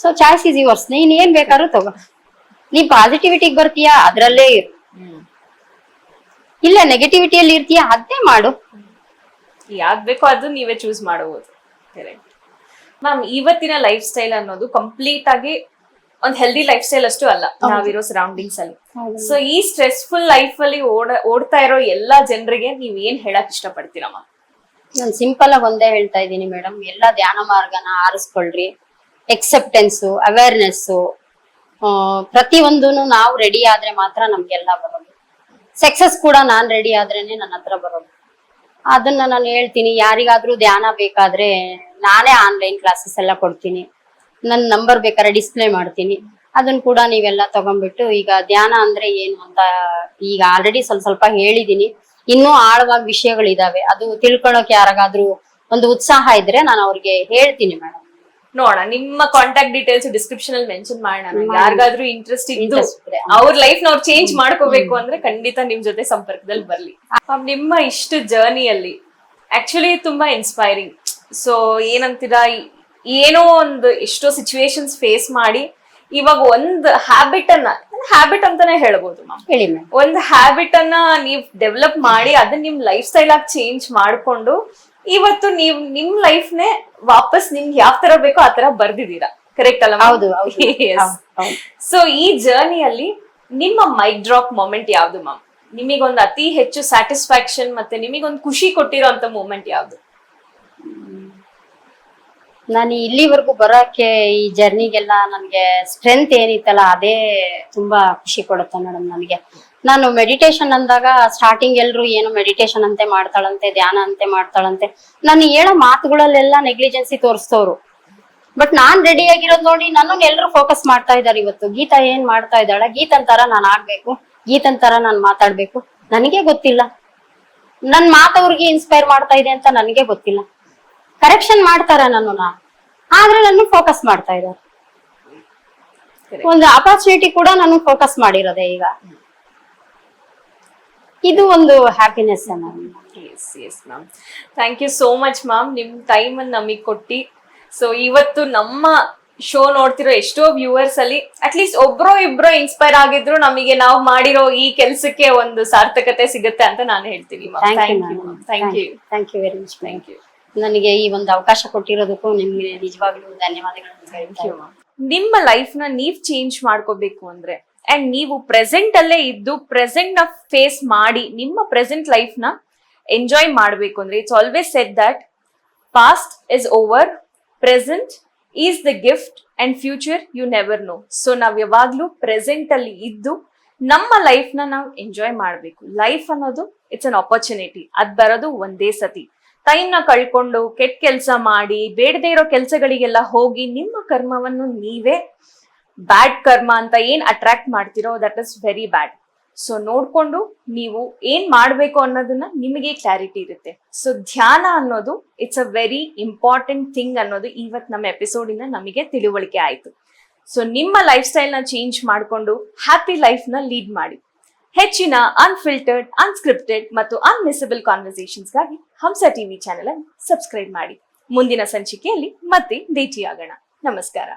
So choice is yours. ನೀನ್ ಏನ್ ಬೇಕಾದ್ರೂ ತಗೋ. ನೀ ಪಾಸಿಟಿವಿಟಿಗೆ ಬರ್ತೀಯಾ, ಅದ್ರಲ್ಲೇ ಇರು. ಇಲ್ಲ ನೆಗೆಟಿವಿಟಿಯಲ್ಲಿ ಇರ್ತೀಯ, ಅದೇ ಮಾಡು. ಯಾವ್ದು ಬೇಕೋ ಅದು ನೀವೇ ಚೂಸ್ ಮಾಡಬಹುದು. ಮ್ಯಾಮ್, ಇವತ್ತಿನ ಲೈಫ್ ಸ್ಟೈಲ್ ಅನ್ನೋದು ಕಂಪ್ಲೀಟ್ ಆಗಿ ಒಂದ್ ಹೆಲ್ದಿ ಲೈಫ್ ಸ್ಟೈಲ್ ಅಷ್ಟು ಅಲ್ಲ, ನಾವಿರೋ ಸರೌಂಡಿಂಗ್ಸ್ ಅಲ್ಲಿ. ಸೊ ಈ ಸ್ಟ್ರೆಸ್ಫುಲ್ ಲೈಫ್ ಅಲ್ಲಿ ಓಡ್ತಾ ಇರೋ ಎಲ್ಲಾ ಜನರಿಗೆ ನೀವ್ ಏನ್ ಹೇಳಕ್ ಇಷ್ಟಪಡ್ತೀರಮ್ಮ? ನಾನು ಸಿಂಪಲ್ ಆಗಿ ಒಂದೇ ಹೇಳ್ತಾ ಇದ್ದೀನಿ ಮೇಡಮ್, ಎಲ್ಲಾ ಧ್ಯಾನ ಮಾರ್ಗನ ಆರಿಸ್ಕೊಳ್ರಿ. ಎಕ್ಸೆಪ್ಟೆನ್ಸ್, ಅವೇರ್ನೆಸ್, ಪ್ರತಿ ಒಂದೂನು ನಾವು ರೆಡಿ ಆದ್ರೆ ಮಾತ್ರ ನಮ್ಗೆಲ್ಲ ಬರೋದು. ಸಕ್ಸಸ್ ಕೂಡ ನಾನ್ ರೆಡಿ ಆದ್ರೇನೆ ನನ್ನ ಹತ್ರ ಬರೋದು. ಅದನ್ನ ನಾನು ಹೇಳ್ತೀನಿ. ಯಾರಿಗಾದ್ರೂ ಧ್ಯಾನ ಬೇಕಾದ್ರೆ ನಾನೇ ಆನ್ಲೈನ್ ಕ್ಲಾಸಸ್ ಎಲ್ಲ ಕೊಡ್ತೀನಿ. ನನ್ನ ನಂಬರ್ ಬೇಕಾದ್ರೆ ಡಿಸ್ಪ್ಲೇ ಮಾಡ್ತೀನಿ. ಅದನ್ನ ಕೂಡ ನೀವೆಲ್ಲ ತಗೊಂಡ್ಬಿಟ್ಟು ಈಗ ಧ್ಯಾನ ಅಂದ್ರೆ ಏನು ಅಂತ ಈಗ ಆಲ್ರೆಡಿ ಸ್ವಲ್ಪ ಹೇಳಿದೀನಿ. ಇನ್ನೂ ಆಳವಾಗಿ ವಿಷಯಗಳಿದಾವೆ, ಅದು ತಿಳ್ಕೊಳಕ್ ಯಾರಿಗಾದ್ರೂ ಒಂದು ಉತ್ಸಾಹ ಇದ್ರೆ ನಾನು ಅವ್ರಿಗೆ ಹೇಳ್ತೀನಿ ಮೇಡಮ್. ನೋಡೋಣ, ನಿಮ್ಮ ಕಾಂಟ್ಯಾಕ್ಟ್ ಡೀಟೇಲ್ಸ್ ಡಿಸ್ಕ್ರಿಪ್ಷನ್ ಅಲ್ಲಿ ಮೆನ್ಷನ್ ಮಾಡೋಣ. ಯಾರಿಗಾದ್ರೂ ಇಂಟ್ರೆಸ್ಟ್ ಇದ್ದು Interest ಇದ್ರೆ. ಅವ್ರ ಲೈಫ್ ನ ಅವ್ರು ಚೇಂಜ್ ಮಾಡ್ಕೋಬೇಕು ಅಂದ್ರೆ ಖಂಡಿತ ನಿಮ್ ಜೊತೆ ಸಂಪರ್ಕದಲ್ಲಿ ಬರ್ಲಿ. ನಿಮ್ಮ ಇಷ್ಟು ಜರ್ನಿಯಲ್ಲಿ ಆಕ್ಚುಲಿ ತುಂಬಾ ಇನ್ಸ್ಪೈರಿಂಗ್. ಸೊ ಏನಂತೀರಾ, ಏನೋ ಒಂದು ಎಷ್ಟೋ ಸಿಚುವೇಶನ್ಸ್ ಫೇಸ್ ಮಾಡಿ ಇವಾಗ ಒಂದು ಹ್ಯಾಬಿಟ್ ಅಂತಾನೆ ಹೇಳ್ಬೋದು ಮ್ಯಾಮ್. ಹೇಳಿ ಮ್ಯಾಮ್. ಒಂದು ಹ್ಯಾಬಿಟ್ ಅನ್ನ ನೀವ್ ಡೆವಲಪ್ ಮಾಡಿ ಅದನ್ನ ನಿಮ್ ಲೈಫ್ ಸ್ಟೈಲ್ ಆಗಿ ಚೇಂಜ್ ಮಾಡ್ಕೊಂಡು ಇವತ್ತು ನೀವು ನಿಮ್ ಲೈಫ್ ನೇ ವಾಪಸ್ ನಿಮ್ಗೆ ಯಾವ ತರ ಬೇಕೋ ಆ ತರ ಬರ್ದಿದ್ದೀರಾ. ಕರೆಕ್ಟ್ ಅಲ್ಲ? ಹೌದು. ಸೊ ಈ ಜರ್ನಿಯಲ್ಲಿ ನಿಮ್ಮ ಮೈಕ್ ಡ್ರಾಪ್ ಮೊಮೆಂಟ್ ಯಾವ್ದು ಮ್ಯಾಮ್? ನಿಮಗೊಂದು ಅತಿ ಹೆಚ್ಚು ಸ್ಯಾಟಿಸ್ಫ್ಯಾಕ್ಷನ್ ಮತ್ತೆ ನಿಮಗೊಂದು ಖುಷಿ ಕೊಟ್ಟಿರೋ ಅಂತ ಮೂಮೆಂಟ್ ಯಾವ್ದು? ನಾನು ಇಲ್ಲಿವರೆಗೂ ಬರೋಕೆ ಈ ಜರ್ನಿಗೆಲ್ಲ ನನ್ಗೆ ಸ್ಟ್ರೆಂತ್ ಏನಿತ್ತಲ್ಲ ಅದೇ ತುಂಬಾ ಖುಷಿ ಕೊಡುತ್ತೆ ಮೇಡಮ್ ನನಗೆ. ನಾನು ಮೆಡಿಟೇಷನ್ ಅಂದಾಗ ಸ್ಟಾರ್ಟಿಂಗ್ ಎಲ್ರು ಏನು ಮೆಡಿಟೇಷನ್ ಅಂತೆ ಮಾಡ್ತಾಳಂತೆ, ಧ್ಯಾನ ಅಂತೆ ಮಾಡ್ತಾಳಂತೆ, ನಾನು ಹೇಳೋ ಮಾತುಗಳಲ್ಲೆಲ್ಲ ನೆಗ್ಲಿಜೆನ್ಸಿ ತೋರಿಸ್ತವ್ರು. ಬಟ್ ನಾನ್ ರೆಡಿ ಆಗಿರೋದ್ ನೋಡಿ ನನ್ನನ್ನು ಎಲ್ರು ಫೋಕಸ್ ಮಾಡ್ತಾ ಇದಾರೆ. ಇವತ್ತು ಗೀತಾ ಏನ್ ಮಾಡ್ತಾ ಇದ್ದಾಳೆ, ಗೀತನ್ ತರ ನಾನ್ ಆಗ್ಬೇಕು, ಗೀತನ್ ತರ ನಾನ್ ಮಾತಾಡ್ಬೇಕು. ನನಗೆ ಗೊತ್ತಿಲ್ಲ ನನ್ ಮಾತವ್ರಿಗೆ ಇನ್ಸ್ಪೈರ್ ಮಾಡ್ತಾ ಇದೆ ಅಂತ ನನಗೆ ಗೊತ್ತಿಲ್ಲ. ಕರೆಕ್ಷನ್ ಮಾಡ್ತಾರ ನನ್ನನ್ನ, ಆದ್ರೆ ನನ್ನ ಫೋಕಸ್ ಮಾಡ್ತಾ ಇದ್ದಾರೆ. ಒಂದು ಅಪರ್ಚುನಿಟಿ ಕೂಡ ನಾನು ಫೋಕಸ್ ಮಾಡಿರೋದೆ ಈಗ. ಇದು ಒಂದು happiness ma'am. Thank you so much ma'am, ನಿಮ್ ಟೈಮ್ ಅನ್ನು ನಮಗೆ ಕೊಟ್ಟಿ. ಸೊ ಇವತ್ತು ನಮ್ಮ ಶೋ ನೋಡ್ತಿರೋ ಎಷ್ಟೋ ವ್ಯೂವರ್ಸ್ ಅಲ್ಲಿ ಅಟ್ಲೀಸ್ಟ್ ಒಬ್ರೋ ಇಬ್ರೋ ಇನ್ಸ್ಪೈರ್ ಆಗಿದ್ರು ನಮಗೆ ನಾವು ಮಾಡಿರೋ ಈ ಕೆಲ್ಸಕ್ಕೆ ಒಂದು ಸಾರ್ಥಕತೆ ಸಿಗುತ್ತೆ ಅಂತ ನಾನು ಹೇಳ್ತೀನಿ. Thank you very much. Thank you. ನನಗೆ ಈ ಒಂದು ಅವಕಾಶ ಕೊಟ್ಟಿರೋದಕ್ಕೂ ನಿಮ್ಗೆ ನಿಜವಾಗ್ಲೂ ಧನ್ಯವಾದಗಳು. ನಿಮ್ಮ ಲೈಫ್ ನ ನೀವ್ ಚೇಂಜ್ ಮಾಡ್ಕೋಬೇಕು ಅಂದ್ರೆ ಅಂಡ್ ನೀವು ಪ್ರೆಸೆಂಟ್ ಅಲ್ಲೇ ಇದ್ದು ಪ್ರೆಸೆಂಟ್ ನ ಫೇಸ್ ಮಾಡಿ ನಿಮ್ಮ ಪ್ರೆಸೆಂಟ್ ಲೈಫ್ ನ ಎಂಜಾಯ್ ಮಾಡ್ಬೇಕು ಅಂದ್ರೆ it's always said that past is over, present is the gift and future you never know. So ನಾವ್ ಯಾವಾಗ್ಲೂ ಪ್ರೆಸೆಂಟ್ ಅಲ್ಲಿ ಇದ್ದು ನಮ್ಮ ಲೈಫ್ ನ ನಾವು ಎಂಜಾಯ್ ಮಾಡ್ಬೇಕು. ಲೈಫ್ ಅನ್ನೋದು ಇಟ್ಸ್ ಅನ್ ಆಪರ್ಚುನಿಟಿ, ಅದ್ ಬರೋದು ಒಂದೇ ಸತಿ. ಟೈಮ್ ನ ಕಳ್ಕೊಂಡು ಕೆಟ್ಟ ಕೆಲಸ ಮಾಡಿ ಬೇಡದೇ ಇರೋ ಕೆಲ್ಸಗಳಿಗೆಲ್ಲ ಹೋಗಿ ನಿಮ್ಮ ಕರ್ಮವನ್ನು ನೀವೇ ಬ್ಯಾಡ್ ಕರ್ಮ ಅಂತ ಏನ್ ಅಟ್ರಾಕ್ಟ್ ಮಾಡ್ತಿರೋ that is very bad. So ನೋಡ್ಕೊಂಡು ನೀವು ಏನ್ ಮಾಡ್ಬೇಕು ಅನ್ನೋದನ್ನ ನಿಮಗೆ ಕ್ಲಾರಿಟಿ ಇರುತ್ತೆ. ಸೊ ಧ್ಯಾನ ಅನ್ನೋದು it's a very important thing ಅನ್ನೋದು ಇವತ್ ನಮ್ಮ ಎಪಿಸೋಡ್ ಇಂದ ನಮಗೆ ತಿಳುವಳಿಕೆ ಆಯ್ತು. ಸೊ ನಿಮ್ಮ ಲೈಫ್ ಸ್ಟೈಲ್ ನ ಚೇಂಜ್ ಮಾಡ್ಕೊಂಡು ಹ್ಯಾಪಿ ಲೈಫ್ ನ ಲೀಡ್ ಮಾಡಿ. ಹೆಚ್ಚಿನ ಅನ್ಫಿಲ್ಟರ್ಡ್, ಅನ್ಸ್ಕ್ರಿಪ್ಟೆಡ್ ಮತ್ತು ಅನ್ಮಿಸಬಲ್ ಕಾನ್ವರ್ಸೇಷನ್ಸ್ಗಾಗಿ ಹಂಸ ಟಿವಿ ಚಾನೆಲ್ ಅನ್ನು ಸಬ್ಸ್ಕ್ರೈಬ್ ಮಾಡಿ. ಮುಂದಿನ ಸಂಚಿಕೆಯಲ್ಲಿ ಮತ್ತೆ ಭೇಟಿಯಾಗೋಣ. ನಮಸ್ಕಾರ.